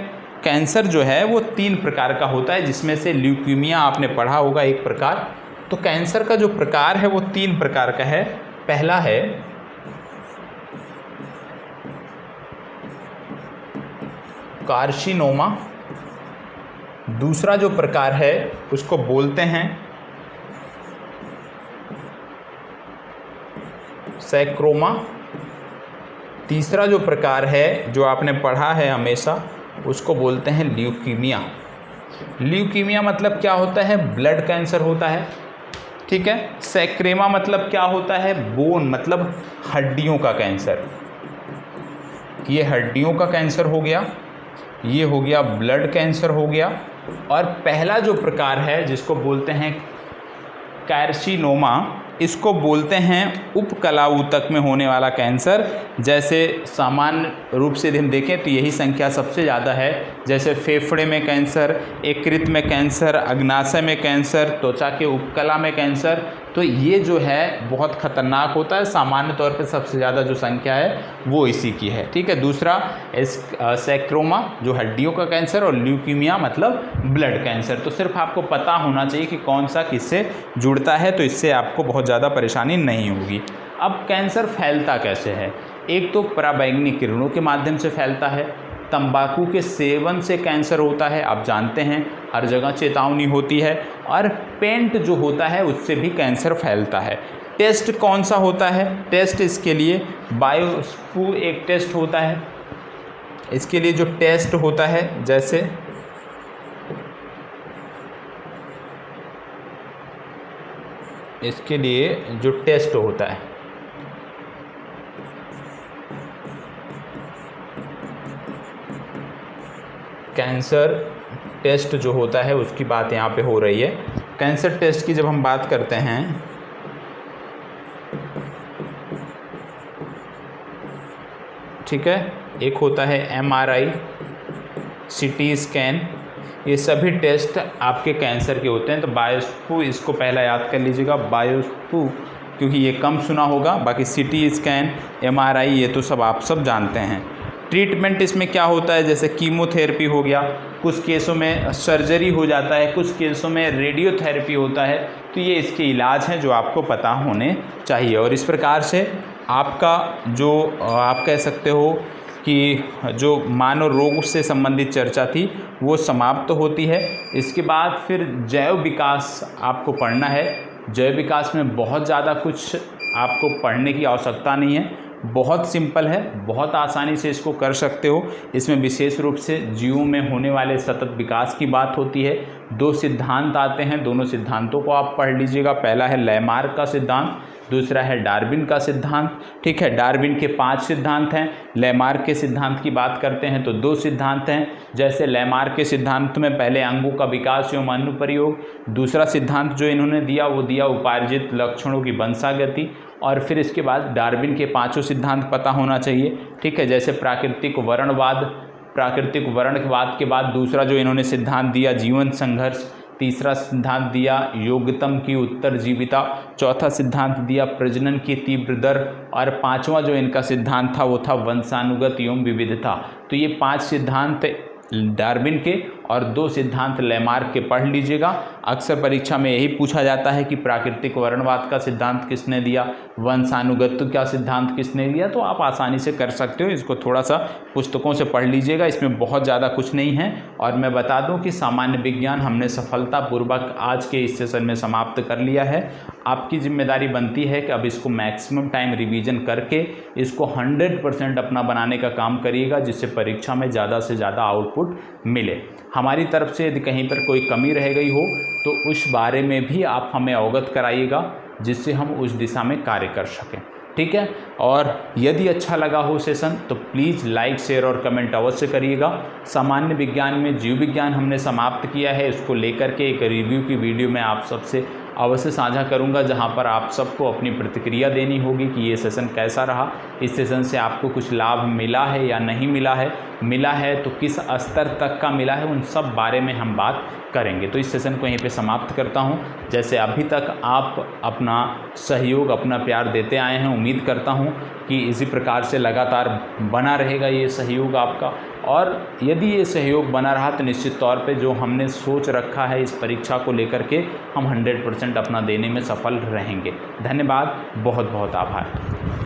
कैंसर जो है वो 3 प्रकार का होता है, जिसमें से ल्यूकीमिया आपने पढ़ा होगा एक प्रकार। तो कैंसर का जो प्रकार है वो 3 प्रकार का है। पहला है कार्सिनोमा, दूसरा जो प्रकार है उसको बोलते हैं सैक्रोमा, तीसरा जो प्रकार है जो आपने पढ़ा है हमेशा उसको बोलते हैं ल्यूकीमिया। ल्यूकीमिया मतलब क्या होता है? ब्लड कैंसर होता है। ठीक है, सैक्रेमा मतलब क्या होता है? बोन मतलब हड्डियों का कैंसर। ये हड्डियों का कैंसर हो गया, ये हो गया ब्लड कैंसर हो गया। और पहला जो प्रकार है जिसको बोलते हैं कार्सिनोमा, इसको बोलते हैं उपकला ऊतक में होने वाला कैंसर। जैसे सामान्य रूप से यदि हम देखें तो यही संख्या सबसे ज़्यादा है, जैसे फेफड़े में कैंसर, यकृत में कैंसर, अग्नाशय में कैंसर, त्वचा के उपकला में कैंसर। तो ये जो है बहुत खतरनाक होता है। सामान्य तौर पे सबसे ज़्यादा जो संख्या है वो इसी की है। ठीक है, दूसरा सैक्रोमा जो हड्डियों का कैंसर, और ल्यूकीमिया मतलब ब्लड कैंसर। तो सिर्फ आपको पता होना चाहिए कि कौन सा किससे जुड़ता है, तो इससे आपको बहुत ज़्यादा परेशानी नहीं होगी। अब कैंसर फैलता कैसे है? एक तो पराबैंगनी किरणों के माध्यम से फैलता है, तंबाकू के सेवन से कैंसर होता है, आप जानते हैं हर जगह चेतावनी होती है, और पेंट जो होता है उससे भी कैंसर फैलता है। टेस्ट कौन सा होता है? टेस्ट इसके लिए बायोस्पू एक टेस्ट होता है। इसके लिए जो टेस्ट होता है, जैसे इसके लिए जो टेस्ट होता है, कैंसर टेस्ट जो होता है उसकी बात यहाँ पे हो रही है। कैंसर टेस्ट की जब हम बात करते हैं, ठीक है, एक होता है MRI, CT स्कैन, ये सभी टेस्ट आपके कैंसर के होते हैं। तो बायोस्पू इसको पहला याद कर लीजिएगा, बायोस्पू, क्योंकि ये कम सुना होगा। बाकी CT स्कैन, MRI ये तो सब आप सब जानते हैं। ट्रीटमेंट इसमें क्या होता है? जैसे कीमोथेरेपी हो गया, कुछ केसों में सर्जरी हो जाता है, कुछ केसों में रेडियोथेरेपी होता है। तो ये इसके इलाज हैं जो आपको पता होने चाहिए। और इस प्रकार से आपका जो आप कह सकते हो कि जो मानव रोग से संबंधित चर्चा थी वो समाप्त होती है। इसके बाद फिर जैव विकास आपको पढ़ना है। जैव विकास में बहुत ज़्यादा कुछ आपको पढ़ने की आवश्यकता नहीं है, बहुत सिंपल है, बहुत आसानी से इसको कर सकते हो। इसमें विशेष रूप से जीवों में होने वाले सतत विकास की बात होती है। 2 सिद्धांत आते हैं, दोनों सिद्धांतों को आप पढ़ लीजिएगा। पहला है लैमार्क का सिद्धांत, दूसरा है डार्विन का सिद्धांत। ठीक है, डार्विन के 5 सिद्धांत हैं, लैमार्क के सिद्धांत की बात करते हैं तो 2 सिद्धांत हैं। जैसे लैमार्क के सिद्धांत में पहले अंगों का विकास एवं अनुप्रयोग, दूसरा सिद्धांत जो इन्होंने दिया वो दिया उपार्जित लक्षणों की वंशागति, और फिर इसके बाद डार्विन के 5 सिद्धांत पता होना चाहिए। ठीक है, जैसे प्राकृतिक वर्णवाद, प्राकृतिक वर्णवाद के बाद दूसरा जो इन्होंने सिद्धांत दिया जीवन संघर्ष, तीसरा सिद्धांत दिया योग्यतम की उत्तरजीविता, चौथा सिद्धांत दिया प्रजनन की तीव्र दर, और 5वां जो इनका सिद्धांत था वो था वंशानुगत एवं विविधता। तो ये 5 सिद्धांत डार्विन के, और 2 सिद्धांत लैमार्क के पढ़ लीजिएगा। अक्सर परीक्षा में यही पूछा जाता है कि प्राकृतिक वर्णवाद का सिद्धांत किसने दिया, वंशानुगत्य का सिद्धांत किसने दिया, तो आप आसानी से कर सकते हो। इसको थोड़ा सा पुस्तकों से पढ़ लीजिएगा, इसमें बहुत ज़्यादा कुछ नहीं है। और मैं बता दूं कि सामान्य विज्ञान हमने सफलतापूर्वक आज के इस सेशन में समाप्त कर लिया है। आपकी जिम्मेदारी बनती है कि अब इसको मैक्सिमम टाइम रिवीजन करके इसको 100% अपना बनाने का काम करिएगा, जिससे परीक्षा में ज़्यादा से ज़्यादा आउटपुट मिले। हमारी तरफ से यदि कहीं पर कोई कमी रह गई हो तो उस बारे में भी आप हमें अवगत कराइएगा, जिससे हम उस दिशा में कार्य कर सकें। ठीक है, और यदि अच्छा लगा हो सेशन तो प्लीज़ लाइक, शेयर और कमेंट अवश्य करिएगा। सामान्य विज्ञान में जीव विज्ञान हमने समाप्त किया है, इसको लेकर के एक रिव्यू की वीडियो मैं आप सबसे अवश्य साझा करूंगा, जहां पर आप सबको अपनी प्रतिक्रिया देनी होगी कि ये सेशन कैसा रहा, इस सेशन से आपको कुछ लाभ मिला है या नहीं मिला है तो किस स्तर तक का मिला है, उन सब बारे में हम बात करेंगे। तो इस सेशन को यहीं पे समाप्त करता हूं। जैसे अभी तक आप अपना सहयोग, अपना प्यार देते आए हैं, उम्मीद करता हूं कि इसी प्रकार से लगातार बना रहेगा ये सहयोग आपका। और यदि ये सहयोग बना रहा तो निश्चित तौर पे जो हमने सोच रखा है इस परीक्षा को लेकर के हम 100% अपना देने में सफल रहेंगे। धन्यवाद, बहुत बहुत आभार।